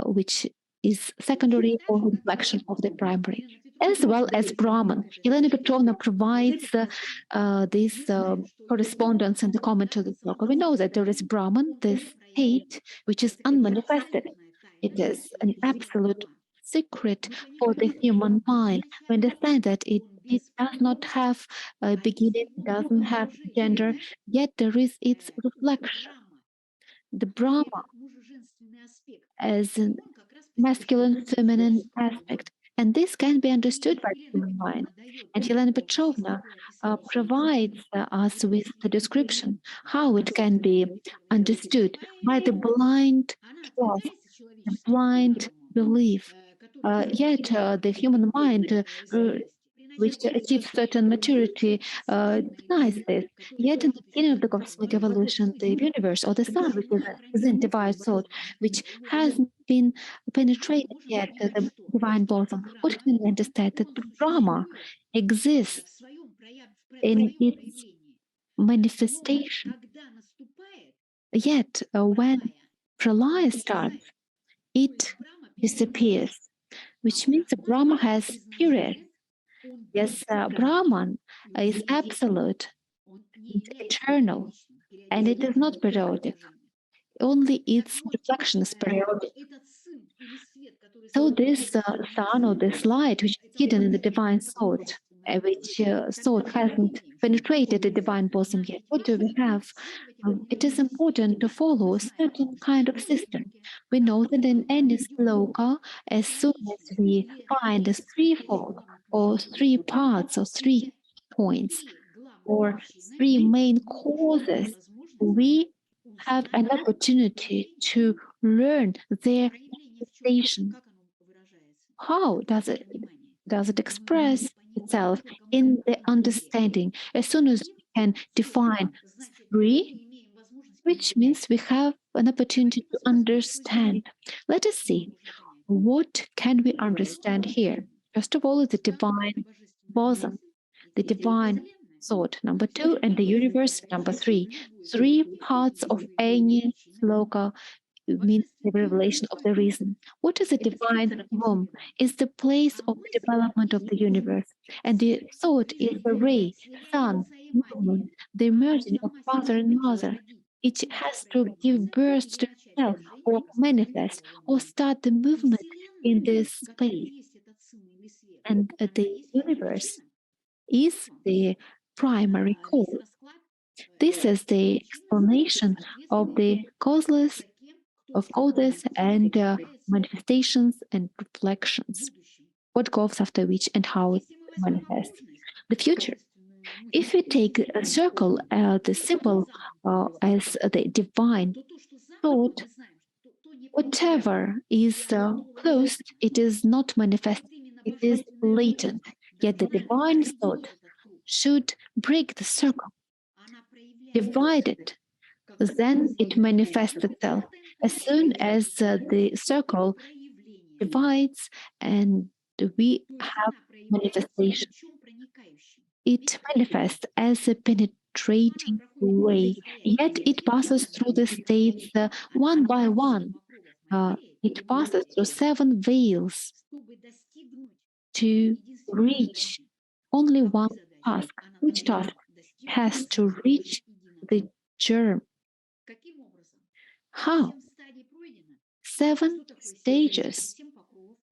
which is secondary or reflection of the primary, as well as Brahman. Elena Petrovna provides this correspondence in the comment to the Sloka. We know that there is Brahman, this state, which is unmanifested. It is an absolute secret for the human mind. We understand that it does not have a beginning, doesn't have gender, yet there is its reflection. The Brahma as a masculine feminine aspect. And this can be understood by the human mind. And Helena Petrovna provides us with the description how it can be understood by the blind trust, the blind belief. Yet the human mind which achieves certain maturity denies this. Yet in the beginning of the cosmic evolution, the universe or the sun, which is in divine thought, which hasn't been penetrated yet the divine bosom, what can we understand? That Brahma exists in its manifestation. Yet when pralaya starts, it disappears, which means that Brahma has period. Yes, Brahman is absolute, it's eternal, and it is not periodic. Only its reflection is periodic. So this sun or this light, which is hidden in the divine thought, which thought hasn't penetrated the divine bosom yet, what do we have? It is important to follow a certain kind of system. We know that in any sloka, as soon as we find a threefold, or three parts, or 3 points, or 3 main causes, we have an opportunity to learn their manifestation. How does it express itself in the understanding? As soon as we can define 3, which means we have an opportunity to understand. Let us see, what can we understand here? First of all, the divine bosom, the divine thought, number 2, and the universe, number 3. 3 parts of any sloka means the revelation of the reason. What is a divine womb? Is the place of the development of the universe. And the thought is the ray, sun, movement, the emerging of father and mother. It has to give birth to itself, or manifest, or start the movement in this space. And the universe is the primary cause. This is the explanation of the causeless of causes and manifestations and reflections. What goes after which and how it manifests. The future. If we take a circle, the symbol as the divine thought, Whatever is closed, it is not manifest, it is latent. Yet the divine thought should break the circle, divide it, then it manifests itself. As soon as the circle divides and we have manifestation, it manifests as a penetrating ray, yet it passes through the states one by one. It passes through 7 veils to reach only one task. Which task? Has to reach the germ. How? 7 stages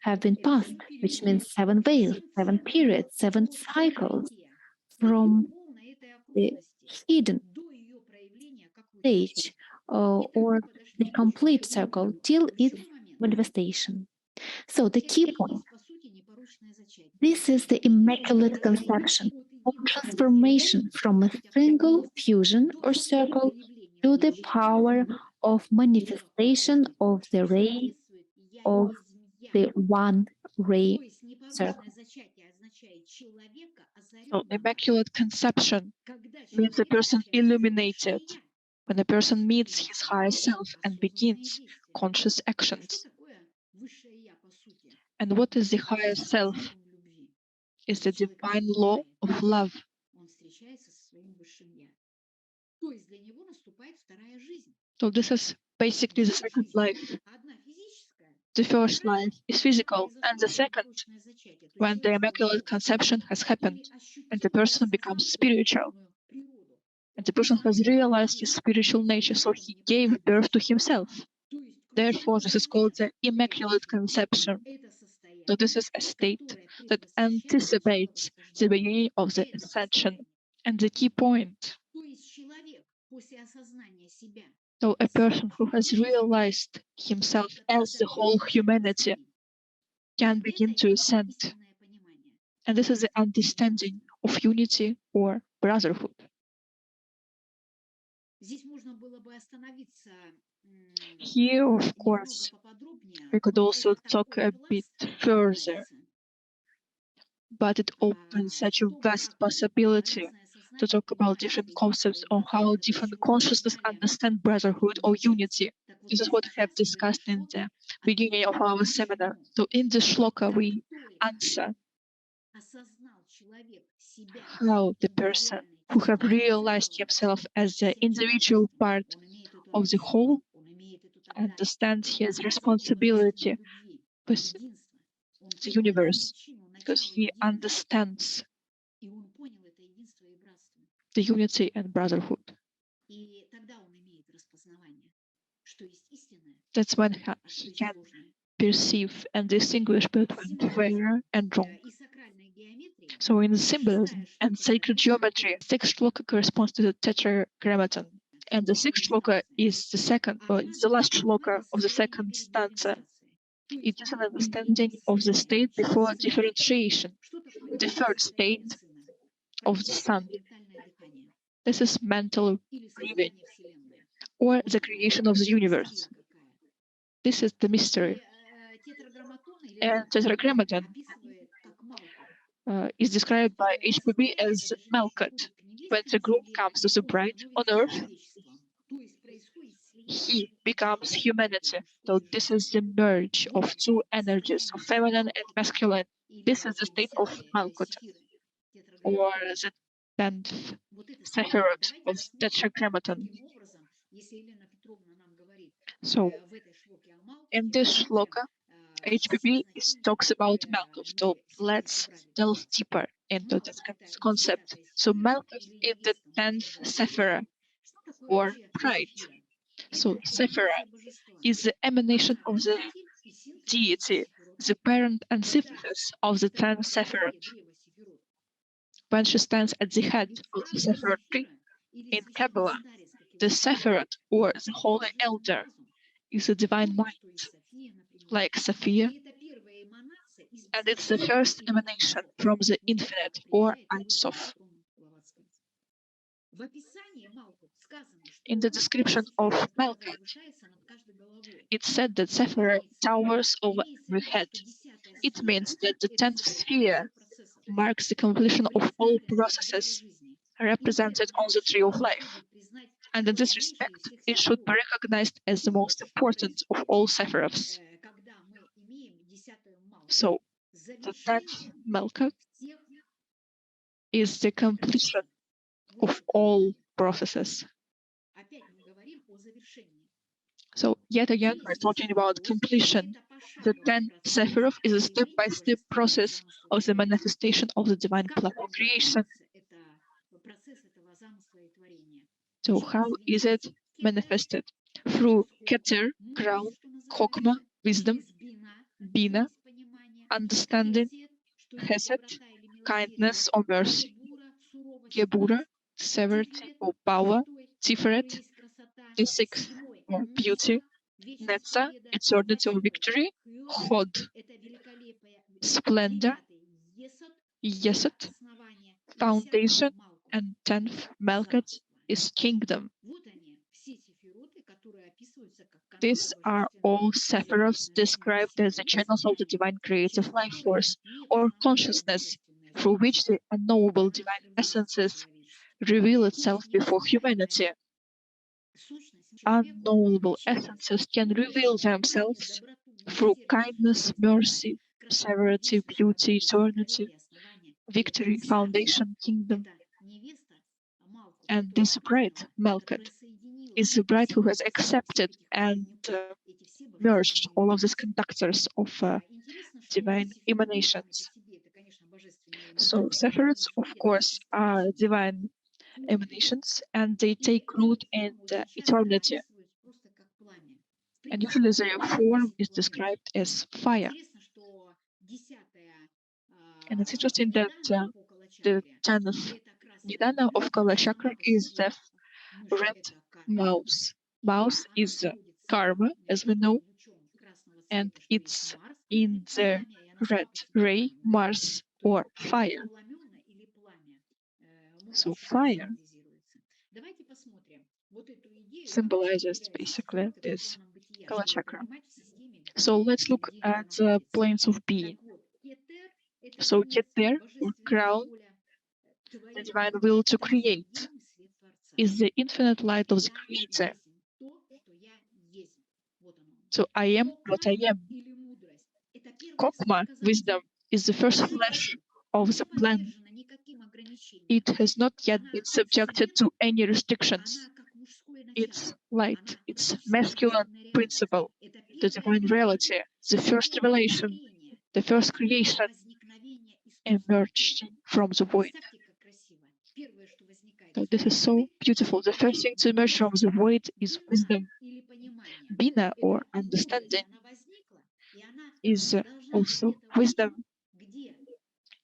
have been passed, which means 7 veils, 7 periods, 7 cycles from the hidden stage or the complete circle till its manifestation. So the key point, this is the Immaculate Conception or transformation from a single fusion or circle to the power of manifestation of the ray of the one ray circle. So Immaculate Conception means a person illuminated when a person meets his higher self and begins conscious actions. And what is the higher self? Is the divine law of love. So this is basically the second life. The first life is physical, and the second, when the Immaculate Conception has happened, and the person becomes spiritual, and the person has realized his spiritual nature, so he gave birth to himself. Therefore, this is called the Immaculate Conception. So this is a state that anticipates the beginning of the ascension. And the key point, so a person who has realized himself as the whole humanity can begin to ascend. And this is the understanding of unity or brotherhood. Here, of course, we could also talk a bit further, but it opens such a vast possibility to talk about different concepts on how different consciousness understand brotherhood or unity. This is what we have discussed in the beginning of our seminar. So in this shloka, we answer how the person who have realized himself as the individual part of the whole understands his responsibility with the universe, because he understands the unity and brotherhood. That's when he can perceive and distinguish between fair and wrong. So in symbolism and sacred geometry, sixth shloka corresponds to the tetragrammaton. And the sixth shloka is the second, or it's the last shloka of the second stanza. It is an understanding of the state before differentiation, the third state of the sun. This is mental breathing, or the creation of the universe. This is the mystery. And tetragrammaton is described by HPB as Melkot. When the groom comes to the bride on earth, he becomes humanity. So this is the merge of two energies, of feminine and masculine. This is the state of Malkut, or the 10th Sephiroth of Tetragrammaton. So in this shloka, HPP talks about Malkuth. So let's delve deeper into this concept. So Malkuth is the 10th Sephira, or pride. So Sephira is the emanation of the deity, the parent antithesis of the 10 Sephiroth. When she stands at the head of the Sephiroth tree in Kabbalah, the Sephiroth, or the Holy Elder, is a divine mind, like Sophia, and it's the first emanation from the infinite, or Ein Sof. In the description of Malkuth, it said that Sephira towers over every head. It means that the 10th sphere marks the completion of all processes represented on the tree of life. And in this respect, it should be recognized as the most important of all Sephiroths. So, the 10th Malkuth is the completion of all processes. So, yet again, we're talking about completion. The 10 Sephiroth is a step-by-step process of the manifestation of the divine plan of creation. So, how is it manifested? Through Keter, ground, Chokmah, wisdom, Bina, understanding, Chesed, kindness or mercy, Gebura, severity or power, Tiferet, the sixth or beauty, Netza, eternity or victory, Hod, splendor, Yesod, foundation, and 10th Malkuth is kingdom. These are all Sephiroths described as the channels of the divine creative life force or consciousness through which the unknowable divine essences reveal itself before humanity. Unknowable essences can reveal themselves through kindness, mercy, severity, beauty, eternity, victory, foundation, kingdom. And this bride, Malkuth, is the bride who has accepted and merged all of these conductors of divine emanations. So Sephiroths, of course, are divine emanations, and they take root in eternity. And usually their form is described as fire. And it's interesting that the 10th Nidana of Kala Chakra is the red mouse. Mouse is karma, as we know, and it's in the red ray, Mars, or fire. So fire symbolizes basically this Kala Chakra. So let's look at the planes of being. So Keter, or crown, the divine will to create, is the infinite light of the Creator. So I am what I am. Chokmah, wisdom, is the first flash of the plan. It has not yet been subjected to any restrictions. It's light, it's masculine principle, the divine reality, the first revelation, the first creation emerged from the void. So this is so beautiful. The first thing to emerge from the void is wisdom. Bina, or understanding, is also wisdom,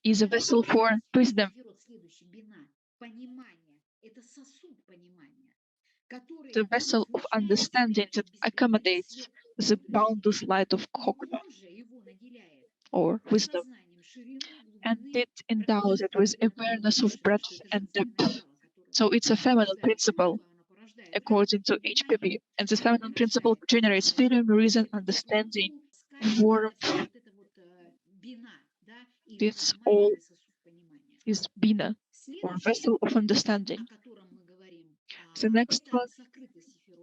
is a vessel for wisdom. The vessel of understanding that accommodates the boundless light of Chokmah, or wisdom, and it endows it with awareness of breadth and depth. So it's a feminine principle, according to HPB, and this feminine principle generates freedom, reason, understanding, warmth. This all is Bina, or vessel of understanding. The next one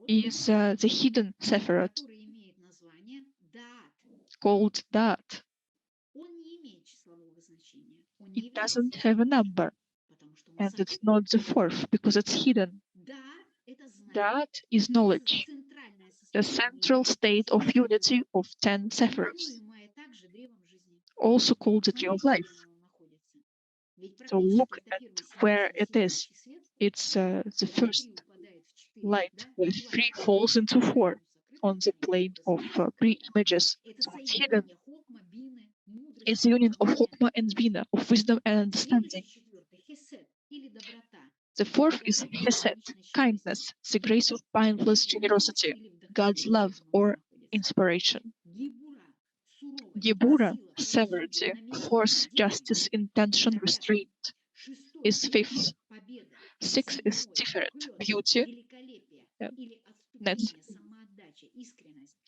is the hidden Sephiroth, called DAAT. It doesn't have a number, and it's not the fourth because it's hidden. DAAT is knowledge, the central state of unity of 10 Sephiroths, also called the tree of life. So look at where it is. It's the first light where 3 falls into 4 on the plane of pre-images. So it's hidden. It's the union of Chokmah and Bina, of wisdom and understanding. The fourth is Chesed, kindness, the grace of boundless generosity, God's love or inspiration. Gebura, severity, force, justice, intention, restraint, is fifth. 6 is Tiferet, beauty, Net,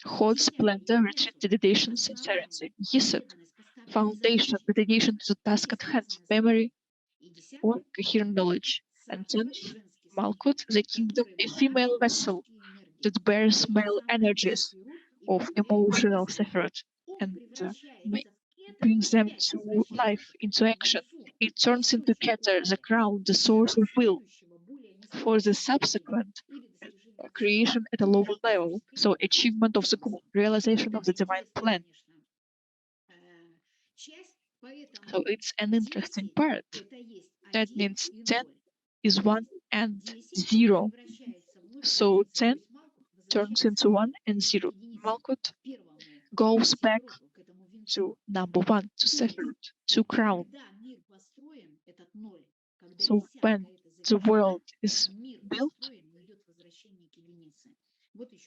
hot splendor, retreat, dedication, sincerity. Yesod, foundation, dedication to the task at hand, memory, or coherent knowledge. And 10th, Malkut, the kingdom, a female vessel that bears male energies of emotional Sephiroth and brings them to life, into action. It turns into Keter, the crown, the source of will, for the subsequent creation at a lower level. So achievement of the goal, realization of the divine plan. So it's an interesting part. That means 10 is 1 and 0. So 10 turns into 1 and 0. Malkut goes back to number 1, to Sephiroth, to crown. So when the world is built,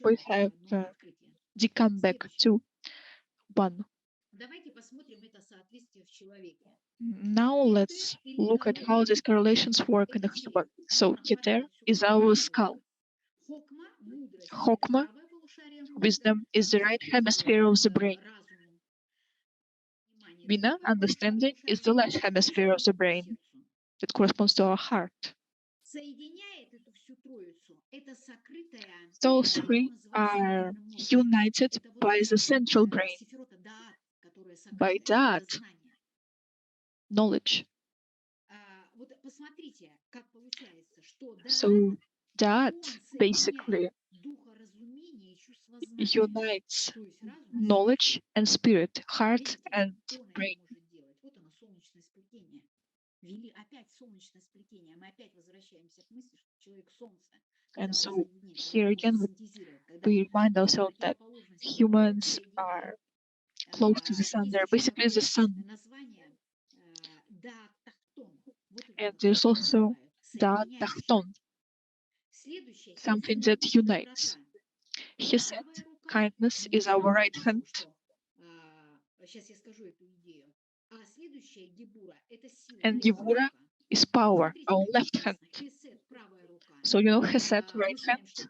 we have the comeback to 1. Now let's look at how these correlations work in a human. So Keter is our skull. Chokma, wisdom, is the right hemisphere of the brain. Bina, understanding, is the left hemisphere of the brain that corresponds to our heart. Those three are united by the central brain, by DAAT, knowledge. So DAAT basically unites knowledge and spirit, heart and brain. And so here again we remind ourselves that humans are close to the sun. They're basically the sun. And there's also DAAT Tachton, something that unites. He said, kindness is our right hand. And Gevura is power, our left hand. So you know Chesed, right hand.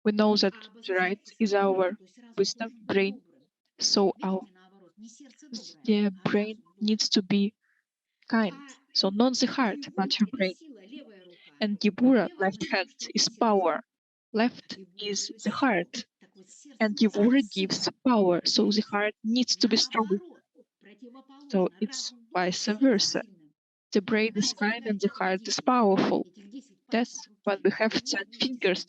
We know that the right is our wisdom, brain. So the brain needs to be kind. So not the heart, but your brain. And Gevura, left hand, is power. Left is the heart. And Gevura gives power. So the heart needs to be strong. So it's vice versa. The brain is kind and the heart is powerful. That's why we have 10 fingers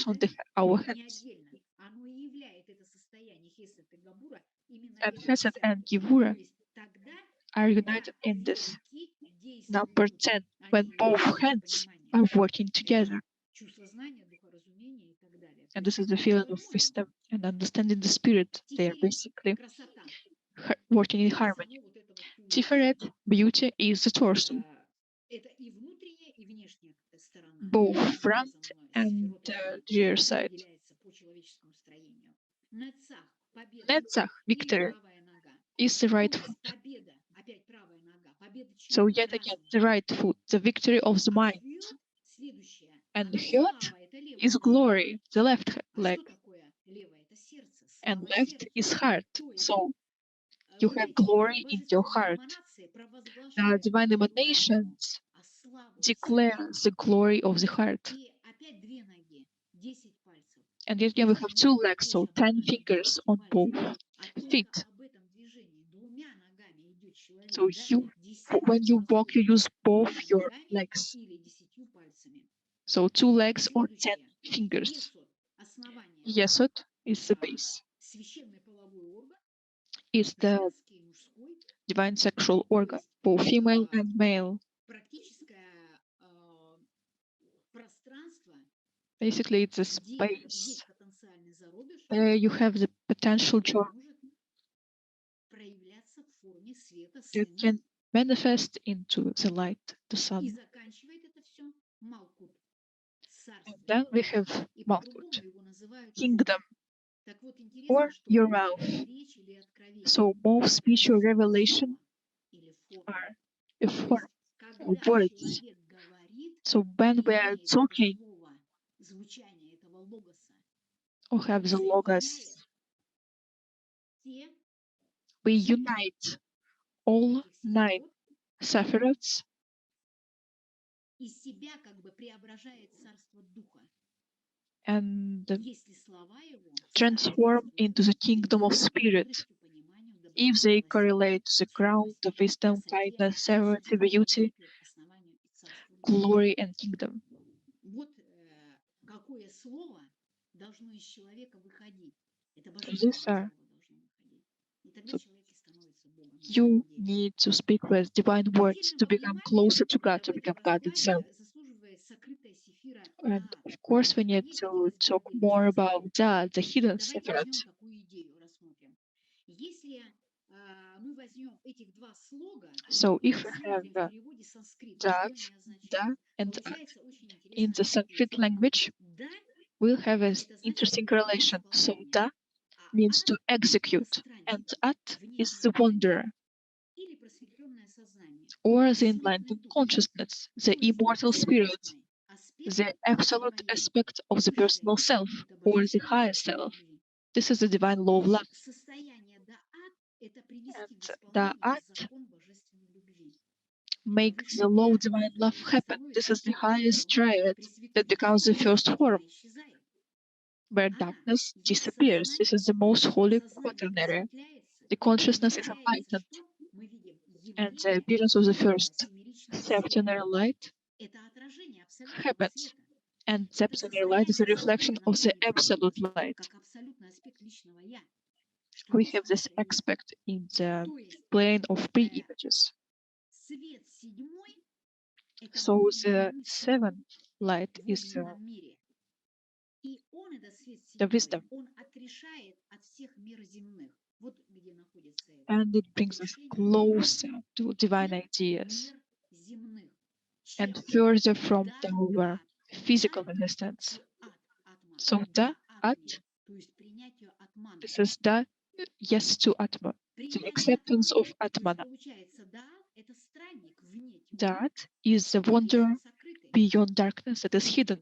on our hands. And Chesed and Gevura are united in this number 10, when both hands are working together. And this is the feeling of wisdom and understanding the spirit. They are basically working in harmony. Tiferet, beauty, is the torso, both front and rear side. Netzach, victory, is the right foot. So yet again, the right foot, the victory of the mind. And Hyot is glory, the left leg. And left is heart. So you have glory in your heart. The divine emanations declare the glory of the heart. And yet again, we have 2 legs, so 10 fingers on both feet. So when you walk, you use both your legs. So 2 legs or 10 fingers. Yesod is the base. Is the divine sexual organ, both female and male. Basically, it's a space where you have the potential germ that can manifest into the light, the sun. And then we have Malkut, kingdom, or your mouth. So most spiritual revelation are a form of words. So when we are talking or have the logos, we unite all 9 Sephiroths and transform into the kingdom of spirit if they correlate to the ground of wisdom, kindness, severity, beauty, glory, and kingdom. These are, so you need to speak with divine words to become closer to God, to become God itself. And of course, we need to talk more about that, the hidden Sephiroth. So if we have DAAT, Da, and At in the Sanskrit language, we'll have an interesting correlation. So Da means to execute, and At is the wanderer, or the enlightened consciousness, the immortal spirit, the absolute aspect of the personal self, or the higher self. This is the divine law of love. And DAAT makes the law of divine love happen. This is the highest triad that becomes the first form, where darkness disappears. This is the most holy quaternary. The consciousness is enlightened, and the appearance of the first septenary light happens. And septenary light is a reflection of the absolute light. We have this aspect in the plane of pre-images. So the seventh light is the wisdom. And it brings us closer to divine ideas and further from our physical existence. So DAAT, this is the yes to Atman, the acceptance of Atmana. DAAT is the wonder beyond darkness that is hidden.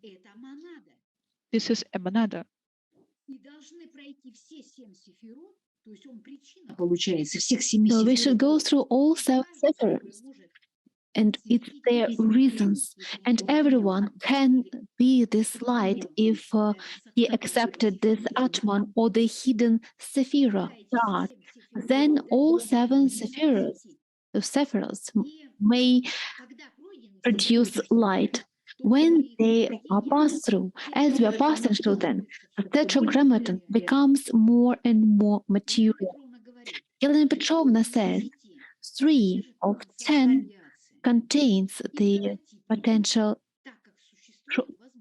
This is a monada. So we should go through all 7 Sephiroths, and it's their reasons. And everyone can be this light if he accepted this Atman or the hidden Sephira, God. Then all 7 Sephiroths may produce light. When they are passed through, as we are passing through them, the tetragrammaton becomes more and more material. Elena Petrovna says 3 of 10 contains the potential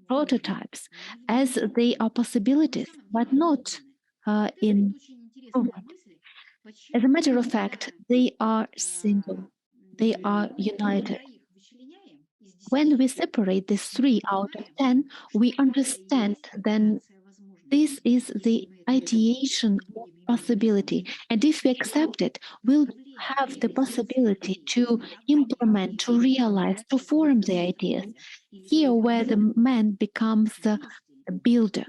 prototypes, as they are possibilities, but not in movement. As a matter of fact, they are single, they are united. When we separate these 3 out of 10, we understand then this is the ideation of possibility. And if we accept it, we'll have the possibility to implement, to realize, to form the ideas. Here, where the man becomes the builder.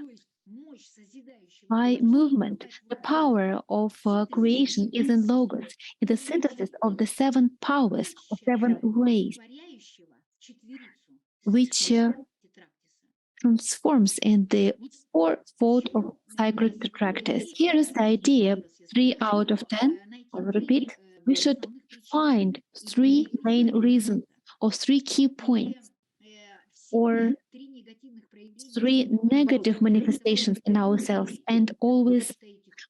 By movement, the power of creation is in logos, in the synthesis of the 7 powers, of 7 rays, which transforms in the 4-fold of Secret Doctrine. Here is the idea 3 out of 10. I will repeat. We should find 3 main reasons or 3 key points or 3 negative manifestations in ourselves and always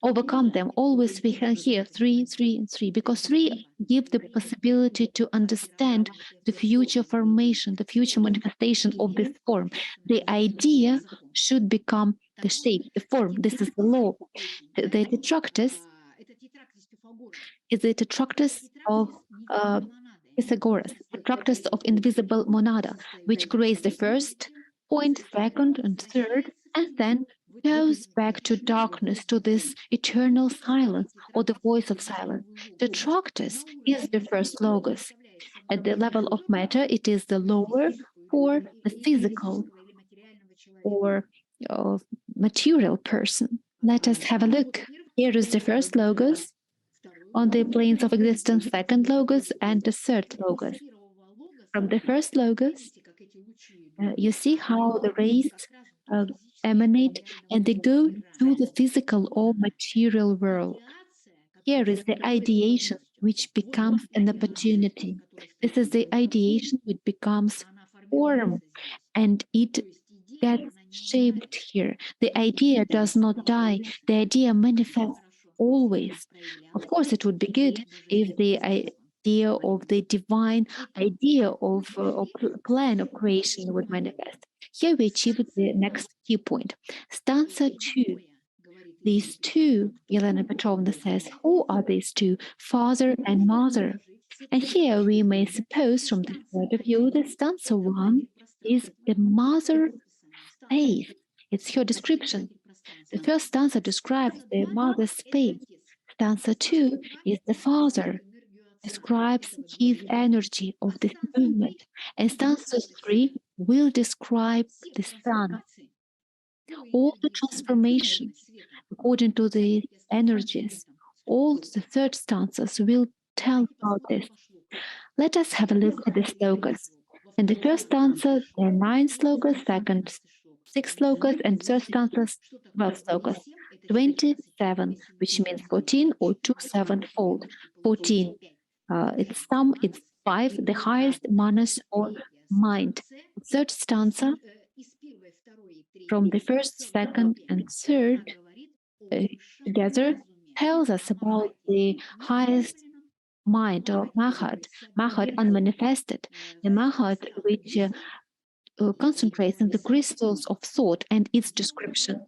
overcome them. Always we can hear 3, 3, and 3, because 3 give the possibility to understand the future formation, the future manifestation of this form. The idea should become the shape, the form. This is the law. The Tetraktis is the Tetraktis of Pythagoras, Tetraktis of invisible monada, which creates the first point, second, and third, and then goes back to darkness, to this eternal silence or the voice of silence. The Tetraktis is the first logos. At the level of matter, it is the lower for the physical or material person. Let us have a look. Here is the first logos on the planes of existence, second logos, and the third logos. From the first logos, you see how the rays emanate and they go to the physical or material world. Here is the ideation, which becomes an opportunity. This is the ideation which becomes form, and it gets shaped here. The idea does not die. The idea manifests always. Of course, it would be good if the idea of the divine idea of plan of creation would manifest. Here we achieve the next key point. Stanza 2. These two, Elena Petrovna says, who are these two, father and mother? And here we may suppose from this point of view that stanza 1 is the mother space. It's her description. The first stanza describes the mother space. Stanza 2 is the father, describes his energy of this movement. And stanza 3 will describe the sun. All the transformations according to the energies, all the third stanzas will tell about this. Let us have a look at the slokas. In the first stanza, there are 9 slokas, second 6 slokas, and third stanza 12 slokas. 27, which means 14 or 2 7-fold. 14, it's 5, the highest manas or mind. Third stanza, from the first, second, and third together, tells us about the highest mind or Mahat unmanifested, the Mahat which concentrates on the crystals of thought and its description,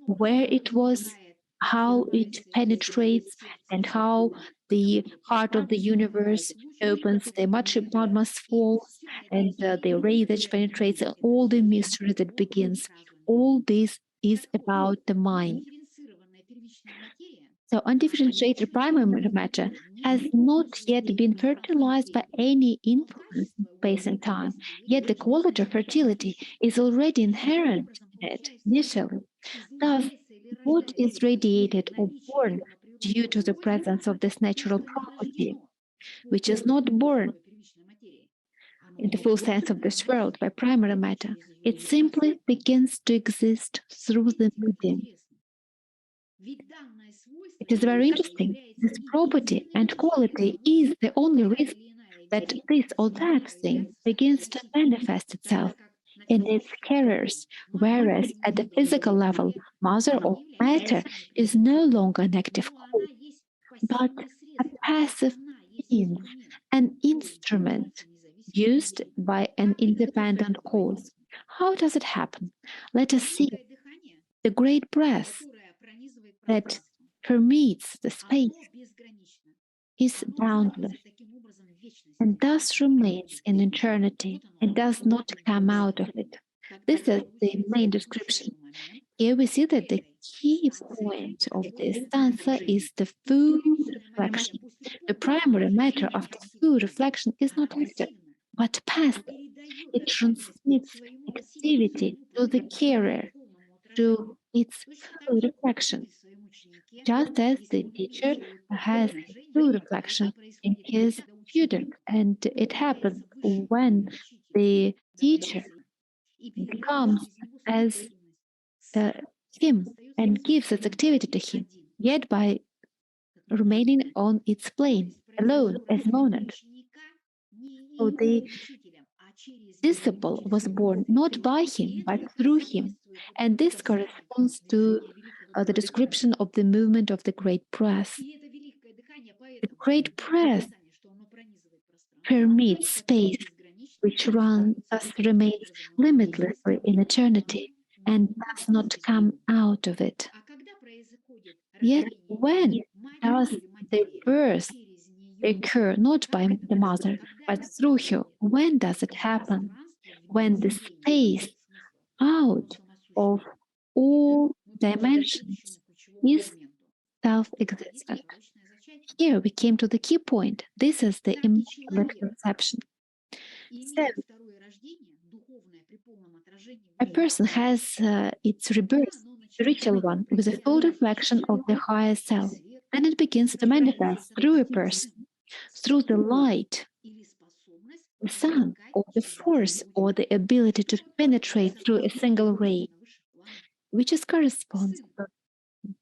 where it was, how it penetrates, and how the heart of the universe opens, the Matmas falls, and the ray that penetrates, all the mystery that begins. All this is about the mind. So undifferentiated primary matter has not yet been fertilized by any influence in space and time, yet the quality of fertility is already inherent in it initially. Thus, what is radiated or born due to the presence of this natural property, which is not born in the full sense of this world by primary matter, it simply begins to exist through the medium. It is very interesting. This property and quality is the only reason that this or that thing begins to manifest itself in its carriers, whereas at the physical level, matter or matter is no longer an active cause, but a passive means, an instrument used by an independent cause. How does it happen? Let us see. The great breath that permeates the space is boundless and thus remains in eternity and does not come out of it. This is the main description. Here we see that the key point of this stanza is the full reflection. The primary matter of the full reflection is not active, but passive. It transmits activity to the carrier, to its full reflection, just as the teacher has full reflection in his student. And it happens when the teacher becomes as him and gives its activity to him, yet by remaining on its plane, alone as monad. So the disciple was born not by him, but through him. And this corresponds to the description of the movement of the great breath. The great breath permeates space, which thus remains limitlessly in eternity and does not come out of it. Yet when does the birth occur not by the mother, but through her? When does it happen? When the space out of all dimensions is self-existent. Here we came to the key point. This is the Immaculate Conception. So, a person has its rebirth, spiritual one, with a full reflection of the higher self. Then it begins to manifest through a person, through the light, the sun, or the force, or the ability to penetrate through a single ray, which is corresponds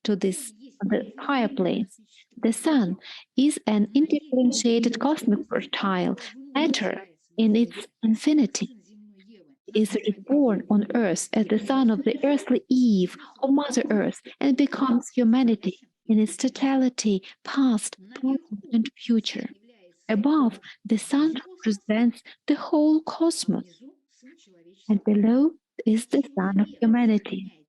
to this the higher planes. The sun is an indifferentiated cosmic portile, matter in its infinity is reborn on earth as the son of the earthly Eve or Mother Earth and becomes humanity in its totality, past, present, and future. Above, the sun represents the whole cosmos, and below is the son of humanity.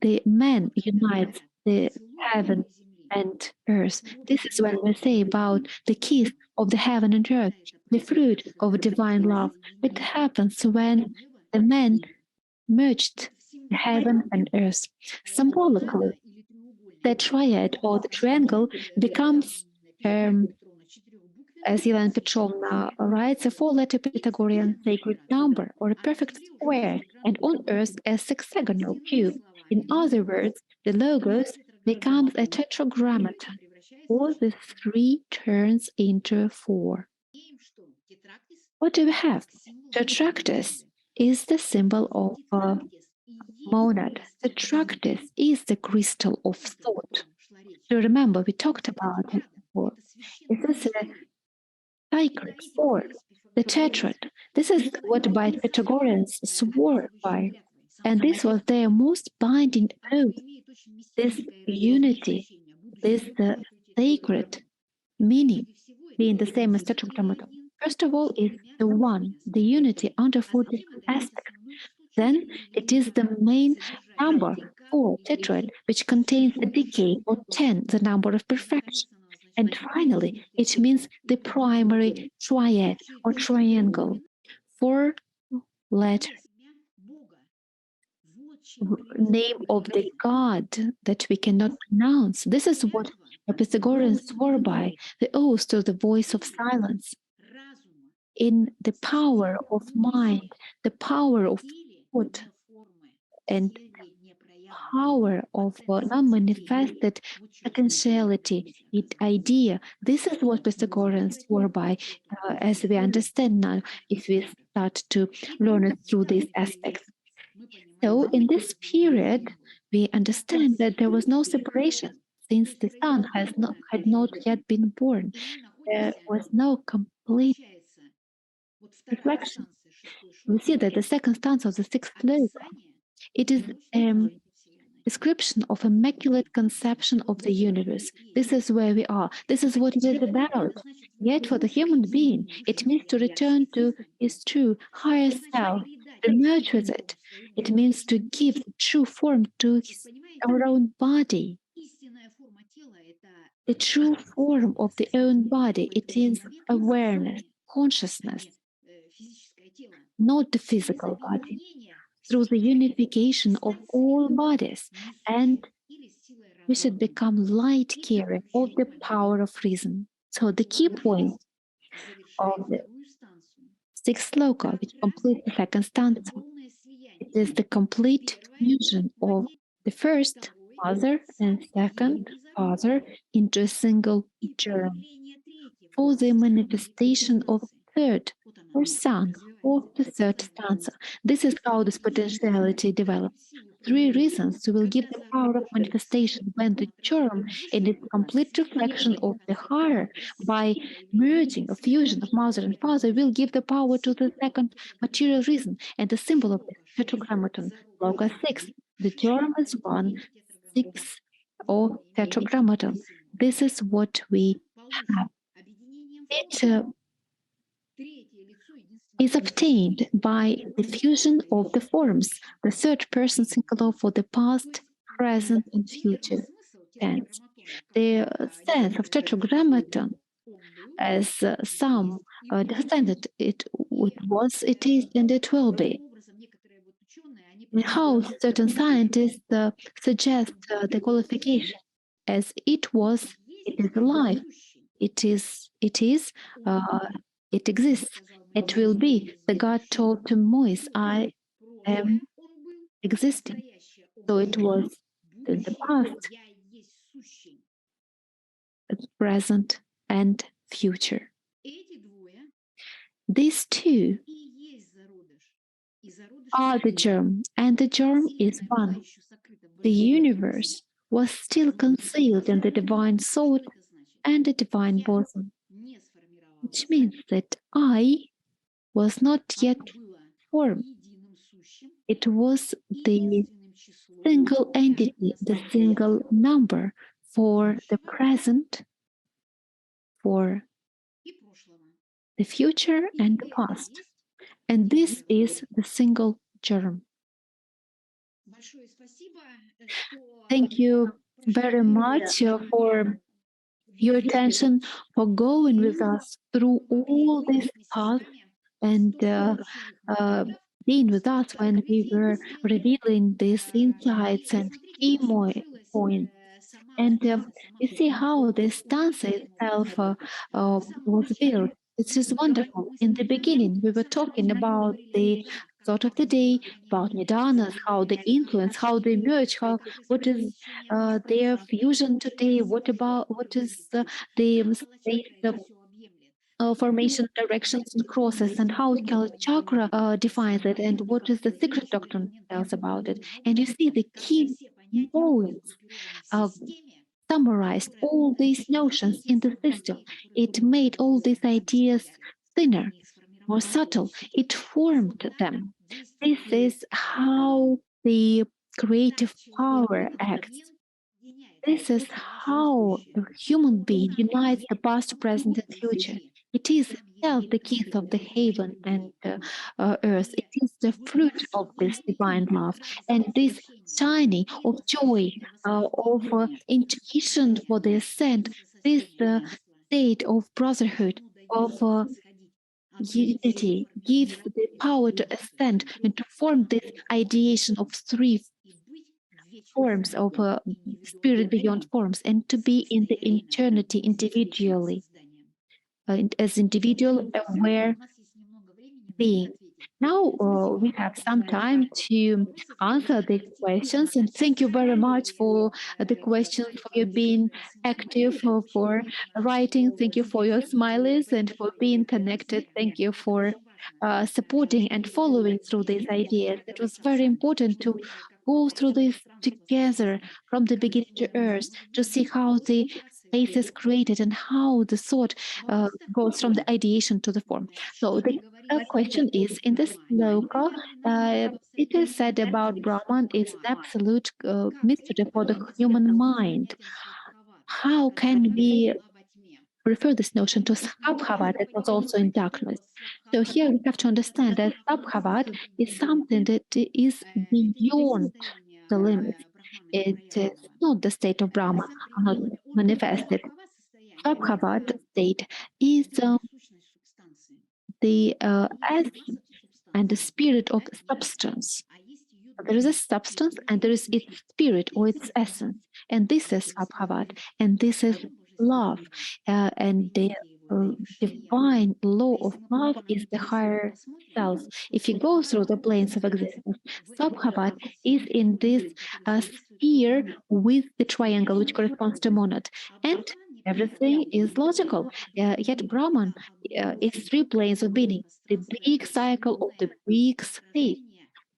The man unites the heaven and earth. This is when we say about the kiss of the heaven and earth, the fruit of divine love. It happens when the man merged the heaven and earth. Symbolically, the triad or the triangle becomes, as Elena Petrovna writes, a four-letter Pythagorean sacred number or a perfect square, and on earth a sexagonal cube. In other words, the logos becomes a tetragrammaton, or the three turns into four. What do we have? Tetraktis is the symbol of monad. Tetraktis is the crystal of thought. So remember, we talked about it before. This is a sacred four, the tetrad. This is what by Pythagoreans swore by, and this was their most binding oath. This unity, this sacred meaning, being the same as tetragrammaton. First of all, is the one, the unity under four different aspects. Then it is the main number, 4, tetrad, which contains a decade, or 10, the number of perfection. And finally, it means the primary triad or triangle, 4 letters. Name of the God that we cannot pronounce. This is what the Pythagoreans swore by, the oath to the voice of silence. In the power of mind, the power of thought, and power of non-manifested potentiality, idea. This is what Pythagoreans swore by, as we understand now, if we start to learn it through these aspects. So in this period, we understand that there was no separation, since the sun had not yet been born. There was no complete reflection. We see that the second stanza of the sixth Sloka, it is description of immaculate conception of the universe. This is where we are. This is what it is about. Yet for the human being, it means to return to his true higher self, to nurture it. It means to give true form to our own body. The true form of the own body, it is awareness, consciousness, not the physical body. Through the unification of all bodies, and we should become light carrier of the power of reason. So the key point of the sixth sloka, which completes the second stanza, it is the complete fusion of the first father and second father into a single germ for the manifestation of third or son of the third stanza. This is how this potentiality develops. 3 reasons will give the power of manifestation when the germ in its complete reflection of the higher by merging a fusion of mother and father will give the power to the second material reason and the symbol of the tetragrammaton, Sloka 6. The germ is 1, 6, or tetragrammaton. This is what we have. It is obtained by the fusion of the forms, the third person singular for the past, present, and future tense. The sense of tetragrammaton, as some understand that it was, it is, and it will be. And how certain scientists suggest the qualification as it was, it is alive, it exists, It will be. The God told to Moses, I am existing. So it was in the past, present, and future. These two are the germ, and the germ is one. The universe was still concealed in the divine thought and the divine bosom, which means that I was not yet formed. It was the single entity, the single number for the present, for the future, and the past. And this is the single germ. Thank you very much for your attention, for going with us through all this path and being with us when we were revealing these insights and key points. And you see how this stanza itself was built. It's just wonderful. In the beginning, we were talking about the thought of the day, about nidanas, how they influence, how they merge, how what is their fusion today, what is the space formation, directions, and crosses, and how chakra defines it, and what is the secret doctrine tells about it. And you see the key points summarized all these notions in the system. It made all these ideas thinner, more subtle. It formed them. This is how the creative power acts. This is how a human being unites the past, present, and future. It is itself the keys of the heaven and earth. It is the fruit of this divine love and this shining of joy, of intuition for the ascent, this state of brotherhood, of unity gives the power to ascend and to form this ideation of three forms of spirit beyond forms and to be in the eternity individually, as individual aware being. Now we have some time to answer the questions, and thank you very much for the questions, for you being active, for writing. Thank you for your smileys and for being connected. Thank you for supporting and following through these ideas. It was very important to go through this together from the beginning to earth to see how the space is created and how the thought goes from the ideation to the form. So the question is, in this sloka, it is said about Brahman is an absolute mystery for the human mind. How can we refer this notion to Svabhavat that was also in darkness? So here we have to understand that Svabhavat is something that is beyond the limits. It is not the state of Brahma, not manifested. Svabhavat state is the essence and the spirit of substance. There is a substance and there is its spirit or its essence. And this is Svabhavat, and this is love. And the divine law of love is the higher self. If you go through the planes of existence, Svabhavat is in this sphere with the triangle which corresponds to monad. And everything is logical. Yet Brahman is three planes of being, the big cycle of the big space,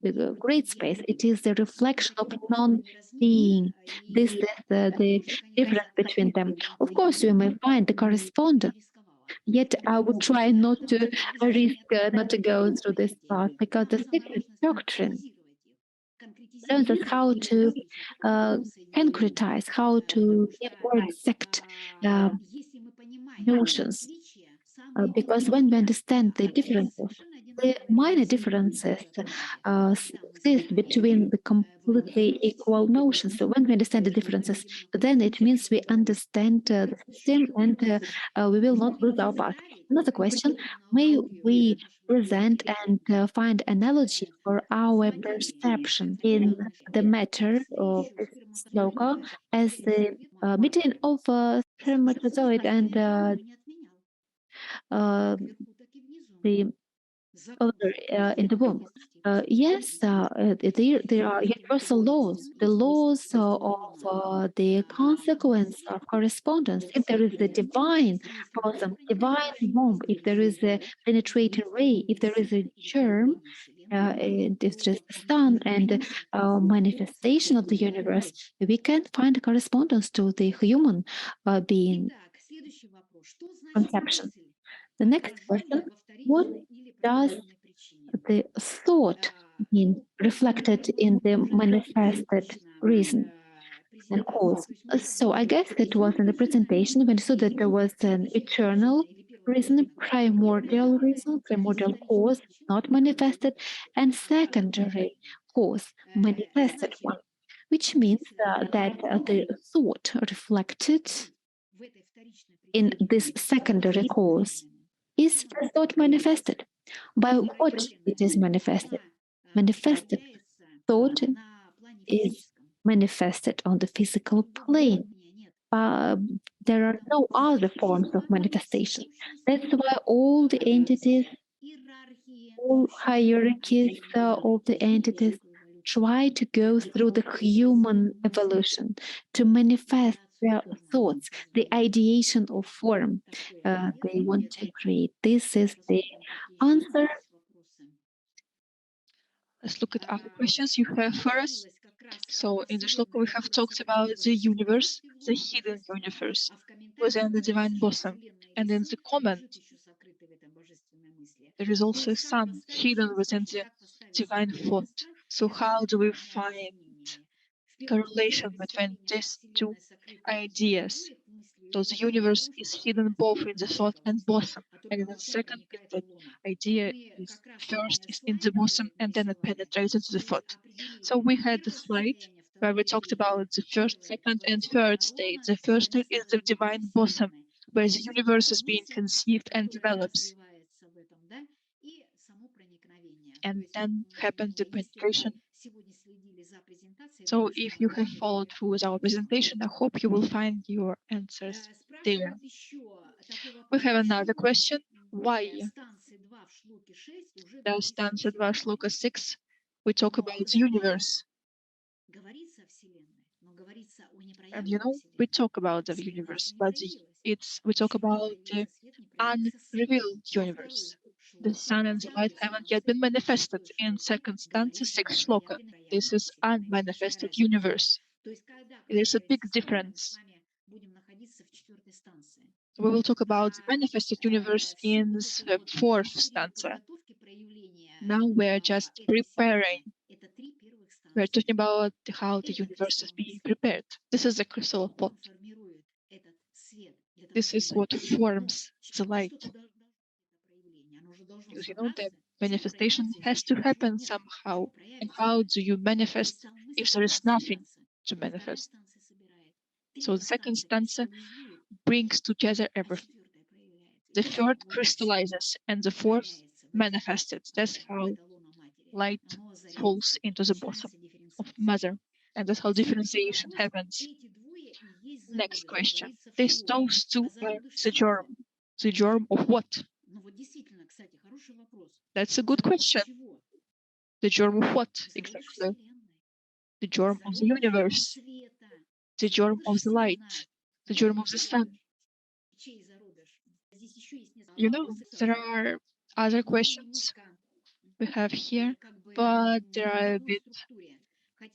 the great space. It is the reflection of non-being. This is the difference between them. Of course, you may find the correspondence. Yet I would try not to risk not to go through this path because the secret doctrine learns us how to concretize, how to give more exact notions. Because when we understand the differences, the minor differences exist between the completely equal notions. So when we understand the differences, then it means we understand the system and we will not lose our path. Another question, may we present and find analogy for our perception in the matter of this sloka as the meeting of spermatozoid and the in the womb. Yes, there are universal laws, the laws of the consequence of correspondence. If there is a divine bosom, divine womb, if there is a penetrating ray, if there is a germ, and if there is the sun and manifestation of the universe, we can find a correspondence to the human being conception. The next question, what does the thought being reflected in the manifested reason and cause? So I guess it was in the presentation when I saw that there was an eternal reason, primordial cause, not manifested, and secondary cause, manifested one, which means that the thought reflected in this secondary cause is the thought manifested. By what it is manifested? Manifested thought is manifested on the physical plane. There are no other forms of manifestation. That's why all the entities, all hierarchies of the entities try to go through the human evolution to manifest their thoughts, the ideation of form they want to create. This is the answer. Let's look at other questions you have for us. So in the Sloka we have talked about the universe, the hidden universe, within the divine bosom. And in the comment, there is also a sun hidden within the divine thought. So how do we find correlation between these two ideas? So the universe is hidden both in the thought and bosom. And the second is that idea is first is in the bosom and then it penetrates into the thought. So we had the slide where we talked about the first, second, and third state. The first state is the divine bosom, where the universe is being conceived and develops. And then happens the penetration. So if you have followed through with our presentation, I hope you will find your answers there. We have another question. Why? The stanza 2 Sloka 6, we talk about the universe. And we talk about the universe, but we talk about the unrevealed universe. The sun and the light haven't yet been manifested in second stanza 6 Sloka. This is unmanifested universe. There's a big difference. We will talk about the manifested universe in the fourth stanza. Now we're just preparing. We're talking about how the universe is being prepared. This is the crystal of thought. This is what forms the light. Because the manifestation has to happen somehow. And how do you manifest if there is nothing to manifest? So the second stanza brings together everything. The third crystallizes and the fourth manifested. That's how light falls into the bosom of mother. And that's how differentiation happens. Next question. Those two are the germ. The germ of what? That's a good question. The germ of what exactly? The germ of the universe. The germ of the light. The germ of the sun. There are other questions we have here, but they are a bit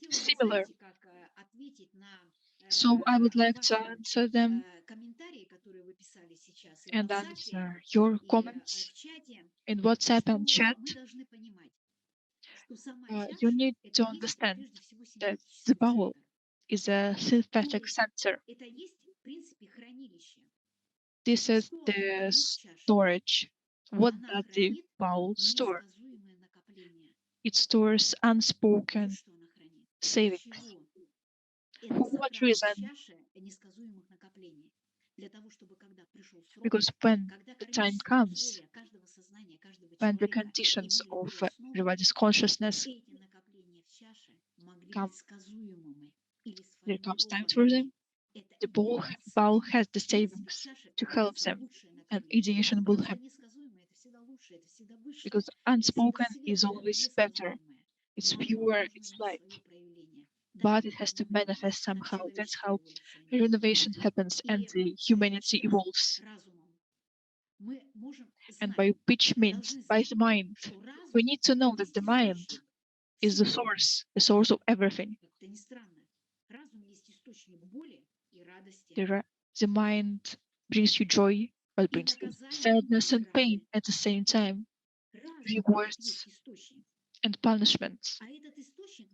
similar. So I would like to answer them and answer your comments in WhatsApp and chat. You need to understand that the bowel is a synthetic sensor. This is the storage. What does the bowel store? It stores unspoken savings. For what reason? Because when the time comes, when the conditions of everybody's consciousness come, there comes time for them, the bowel has the savings to help them, and ideation will happen. because unspoken is always better. It's pure, it's light, but it has to manifest somehow. That's how renovation happens and the humanity evolves. And by which means, by the mind, we need to know that the mind is the source of everything. The mind brings you joy, but brings you sadness and pain at the same time, rewards and punishments.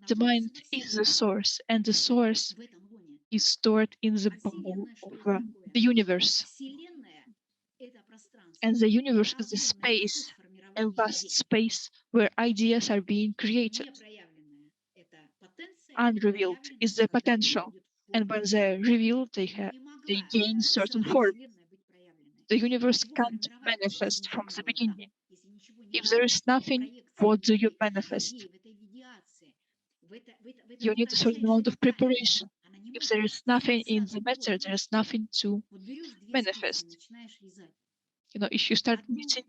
The mind is the source, and the source is stored in the bubble of the universe. And the universe is a space, a vast space where ideas are being created. Unrevealed is the potential, and when they're revealed, they gain certain form. The universe can't manifest from the beginning. If there is nothing, what do you manifest? You need a certain amount of preparation. If there is nothing in the matter, there is nothing to manifest. If you start knitting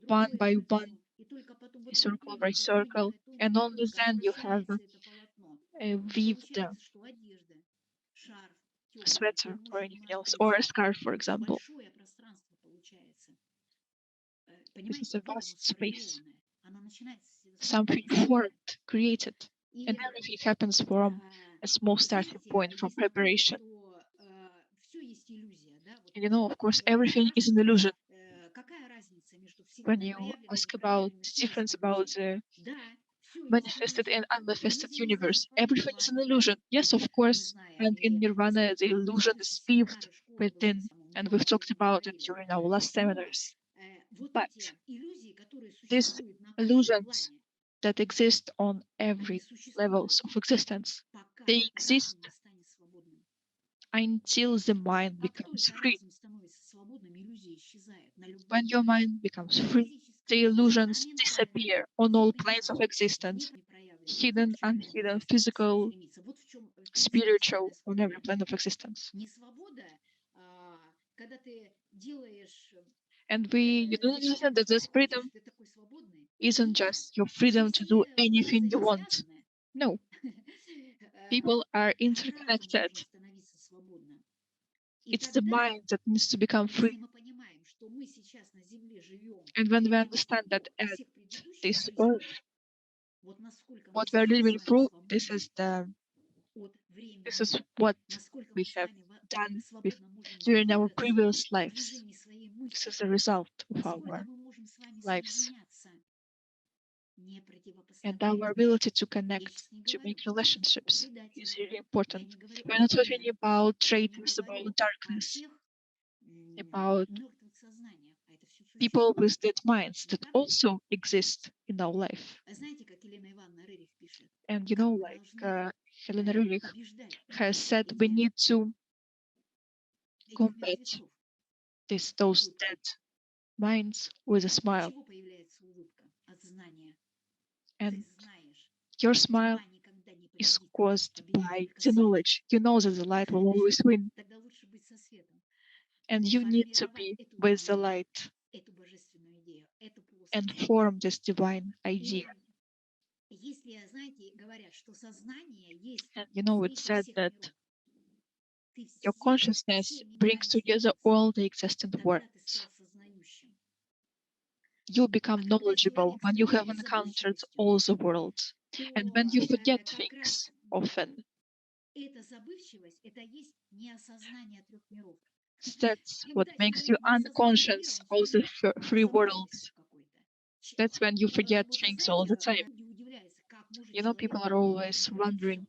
one by one, circle by circle, and only then you have weaved a sweater or anything else, or a scarf, for example. This is a vast space. Something formed, created, and everything happens from a small starting point, from preparation. And of course, everything is an illusion. When you ask about the difference about the manifested and unmanifested universe, everything is an illusion. Yes, of course, and in Nirvana, the illusion is weaved within, and we've talked about it during our last seminars. But these illusions that exist on every levels of existence, they exist until the mind becomes free. When your mind becomes free, the illusions disappear on all planes of existence, hidden, unhidden, physical, spiritual, on every plane of existence. And you don't understand that this freedom isn't just your freedom to do anything you want. No. People are interconnected. It's the mind that needs to become free. And when we understand that at this earth, what we're living through, this is what we have done during our previous lives. This is a result of our lives. And our ability to connect, to make relationships is really important. We're not talking about traitors, about darkness, about people with dead minds that also exist in our life. And Helena Rülich has said, we need to combat those dead minds with a smile. And your smile is caused by the knowledge. You know that the light will always win. And you need to be with the light and form this divine idea. And it's said that your consciousness brings together all the existent worlds. You become knowledgeable when you have encountered all the worlds. And when you forget things often, that's what makes you unconscious of the three worlds. That's when you forget things all the time. People are always wondering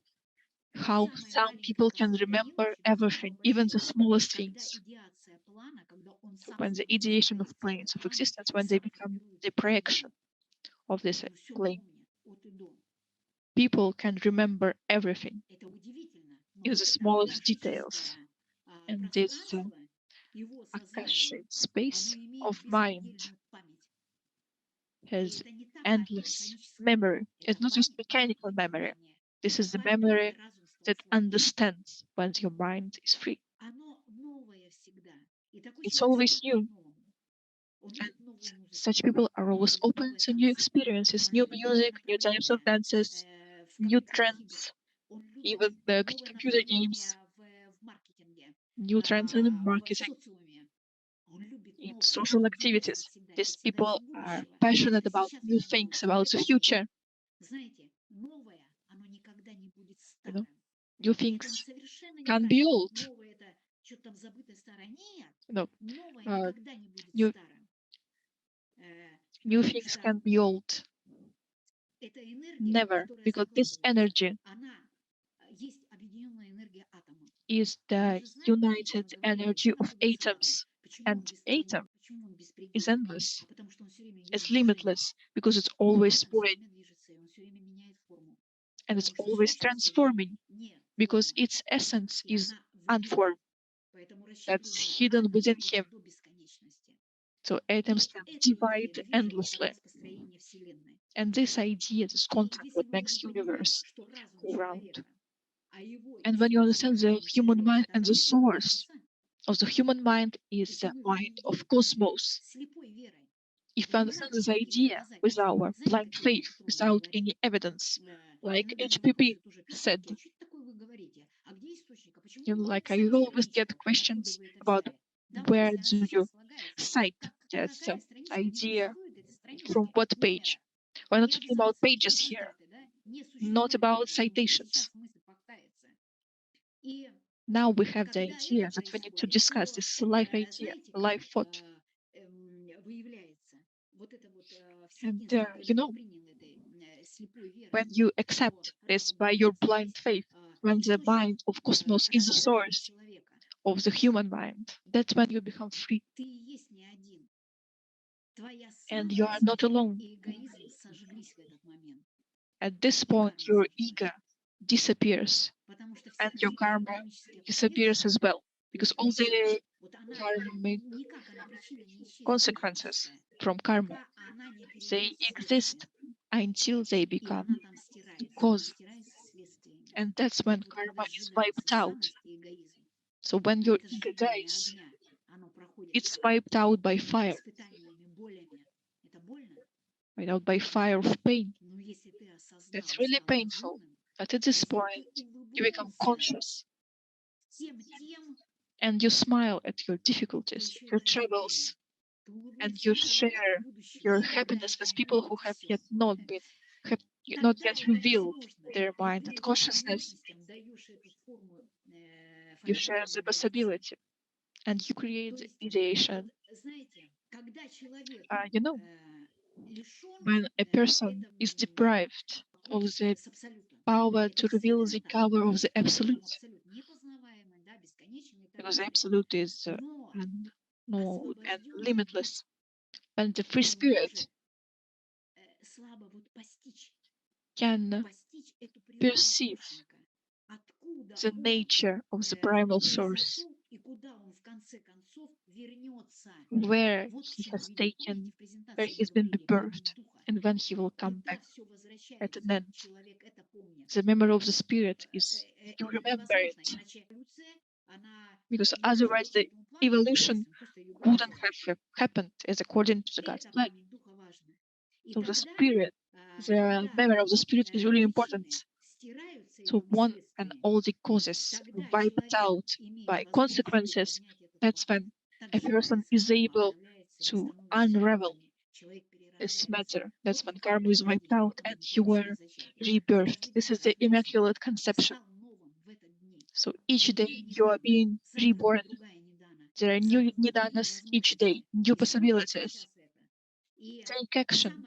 how some people can remember everything, even the smallest things. When the ideation of planes of existence, when they become the projection of this plane, people can remember everything in the smallest details. And this Akashic space of mind has endless memory. It's not just mechanical memory. This is the memory that understands when your mind is free. It's always new. And such people are always open to new experiences, new music, new types of dances, new trends, even the computer games, new trends in marketing, in social activities. These people are passionate about new things, about the future. New things can be old. New, new things can be old. Never, because this energy is the united energy of atoms, and atom is endless, it's limitless, because it's always moving and it's always transforming, because its essence is unformed, that's hidden within him. So atoms can divide endlessly. And this idea, this concept, what makes universe go round. And when you understand the human mind and the source of the human mind is the mind of cosmos, if we understand this idea with our blind faith, without any evidence, like HPP said, like I always get questions about where do you cite that idea from what page. We're not talking about pages here, not about citations. Now we have the idea that we need to discuss this life idea, life thought. And when you accept this by your blind faith, when the mind of cosmos is the source of the human mind, that's when you become free. And you are not alone. At this point, your ego disappears and your karma disappears as well, because all the karmic consequences from karma, they exist until they become cause. And that's when karma is wiped out. So when your ego dies, it's wiped out by fire. Wiped out by fire of pain. That's really painful. But at this point, you become conscious. And you smile at your difficulties, your troubles, and you share your happiness with people who have not yet revealed their mind and consciousness. You share the possibility, and you create the ideation. When a person is deprived of the power to reveal the cover of the absolute, because the absolute is unknown and limitless, and the free spirit can perceive the nature of the primal source, where he has taken, where he's been birthed, and when he will come back at an end. The memory of the spirit is, you remember it, because otherwise the evolution wouldn't have happened as according to the God's plan. So the spirit, the memory of the spirit is really important. So one and all the causes wiped out by consequences, that's when a person is able to unravel this matter. That's when karma is wiped out and you were rebirthed. This is the Immaculate Conception. So each day you are being reborn. There are new nidanas each day, new possibilities. Take action.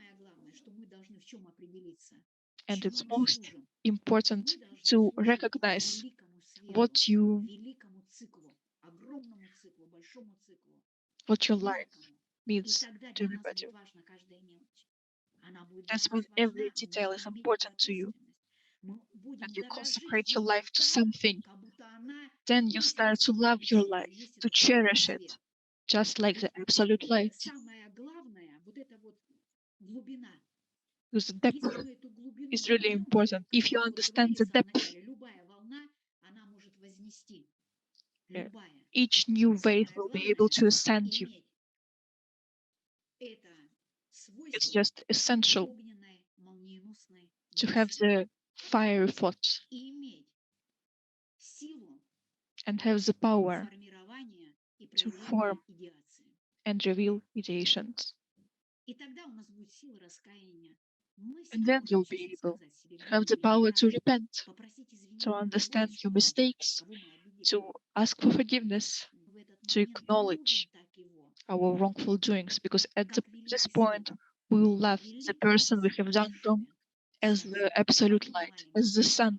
And it's most important to recognize what your life means to everybody. That's when every detail is important to you. And you consecrate your life to something. Then you start to love your life, to cherish it, just like the absolute light. Because the depth is really important. If you understand the depth, each new wave will be able to ascend you. It's just essential to have the fiery thought and have the power to form and reveal ideations. And then you'll be able to have the power to repent, to understand your mistakes, to ask for forgiveness, to acknowledge our wrongful doings, because at this point we will love the person we have done wrong as the absolute light, as the sun.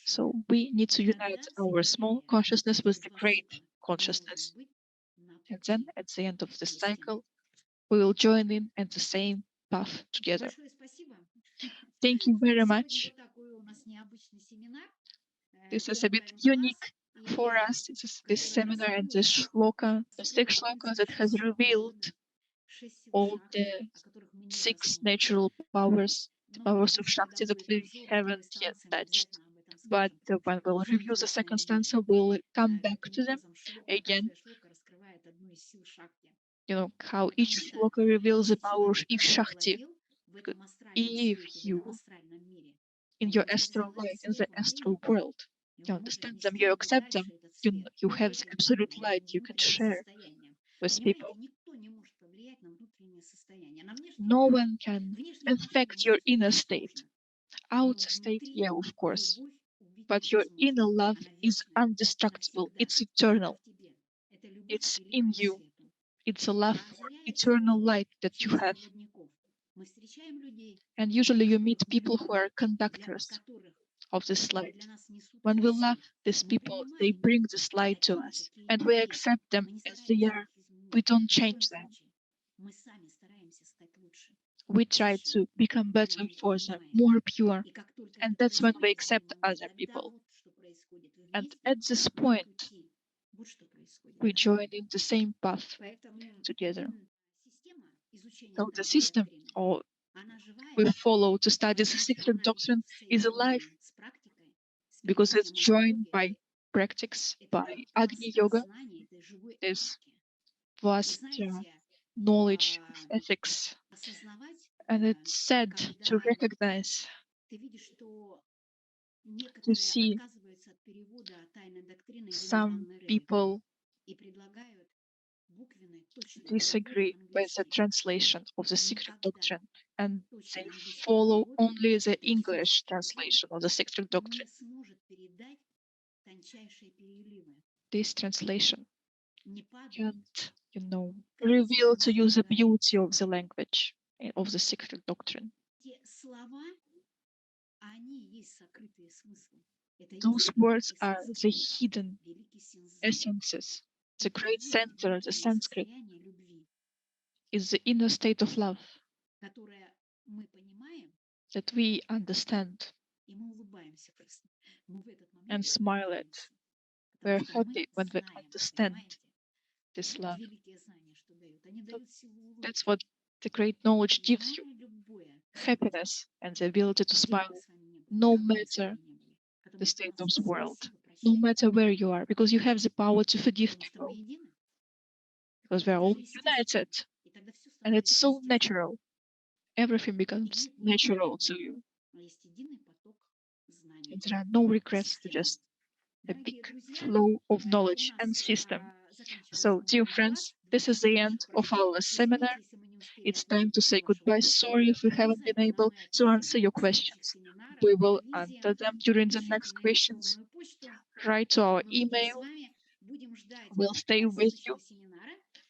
So we need to unite our small consciousness with the great consciousness. And then at the end of the cycle, we will join in at the same path together. Thank you very much. This is a bit unique for us. This seminar and the Sloka, the sixth Sloka that has revealed all the 6 natural powers, the powers of Shakti that we haven't yet touched. But when we'll review the second stanza, we'll come back to them again. You know, how each Sloka reveals the power of each Shakti. If you, in your astral life, in the astral world, you understand them, you accept them, you have the absolute light you can share with people. No one can affect your inner state. Outer state, yeah, of course. But your inner love is indestructible. It's eternal. It's in you. It's a love for eternal light that you have. And usually you meet people who are conductors of this light. When we love these people, they bring this light to us, and we accept them as they are. We don't change them. We try to become better for them, more pure, and that's when we accept other people. And at this point, we join in the same path together. So the system, or we follow to study the Secret Doctrine, is alive because it's joined by practice, by Agni Yoga, this vast knowledge of ethics. And it's sad to recognize, to see some people disagree with the translation of the Secret Doctrine, and they follow only the English translation of the Secret Doctrine. This translation can't, reveal to you the beauty of the language of the Secret Doctrine. Those words are the hidden essences. The great center, the Sanskrit, is the inner state of love that we understand and smile at. We're happy when we understand this love. That's what the great knowledge gives you. Happiness and the ability to smile no matter the state of the world, no matter where you are, because you have the power to forgive people. Because we're all united. And it's so natural. Everything becomes natural to you. And there are no regrets, to just a big flow of knowledge and system. So, dear friends, this is the end of our seminar. It's time to say goodbye. Sorry if we haven't been able to answer your questions. We will answer them during the next questions. Write to our email. We'll stay with you.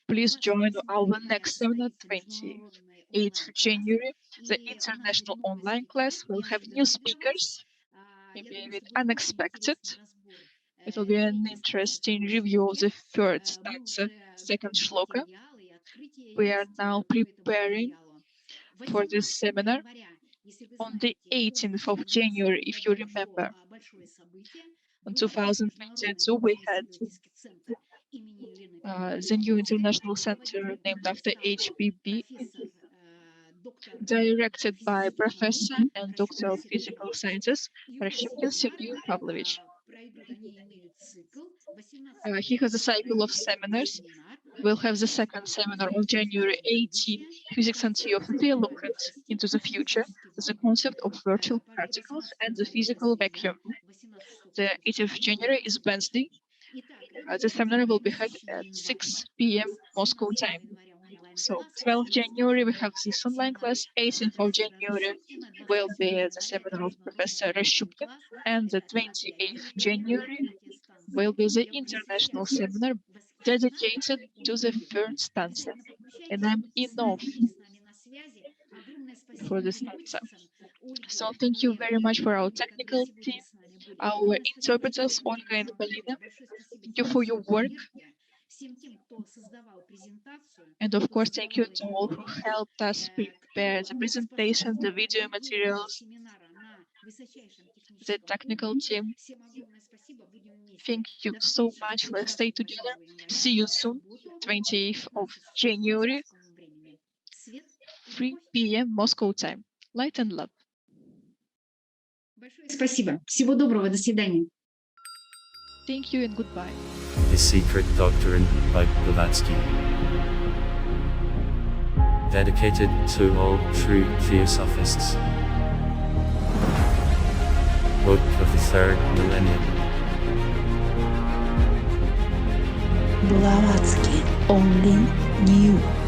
Please join our next seminar, 28th January, the international online class. We'll have new speakers, maybe a bit unexpected. It will be an interesting review of the third stanza, second shloka. We are now preparing for this seminar on the 18th of January, if you remember. In 2022, we had the new international center named after HBB, directed by Professor and Doctor of Physical Sciences Расщепкин Sergey Pavlovich. He has a cycle of seminars We'll have the second seminar on January 18, Physics and Theosophy, look into the future, the concept of virtual particles and the physical vacuum. The 8th of January is Wednesday. The seminar will be held at 6 p.m. Moscow time. So 12th January, we have this online class. 18th of January will be the seminar of Professor Reshchupkin. And the 28th January will be the international seminar dedicated to the third stanza. And I'm enough for the stanza. So thank you very much for our technical team, our interpreters, Olga and Polina. Thank you for your work. And of course, thank you to all who helped us prepare the presentation, the video materials, the technical team. Thank you so much. Let's stay together. See you soon, 20th of January, 3 p.m. Moscow time. Light and love. Спасибо. Всего доброго. До свидания. Thank you and goodbye. The Secret Doctrine by Blavatsky. Dedicated to all true Theosophists. Book of the Third Millennium. Blavatsky only knew.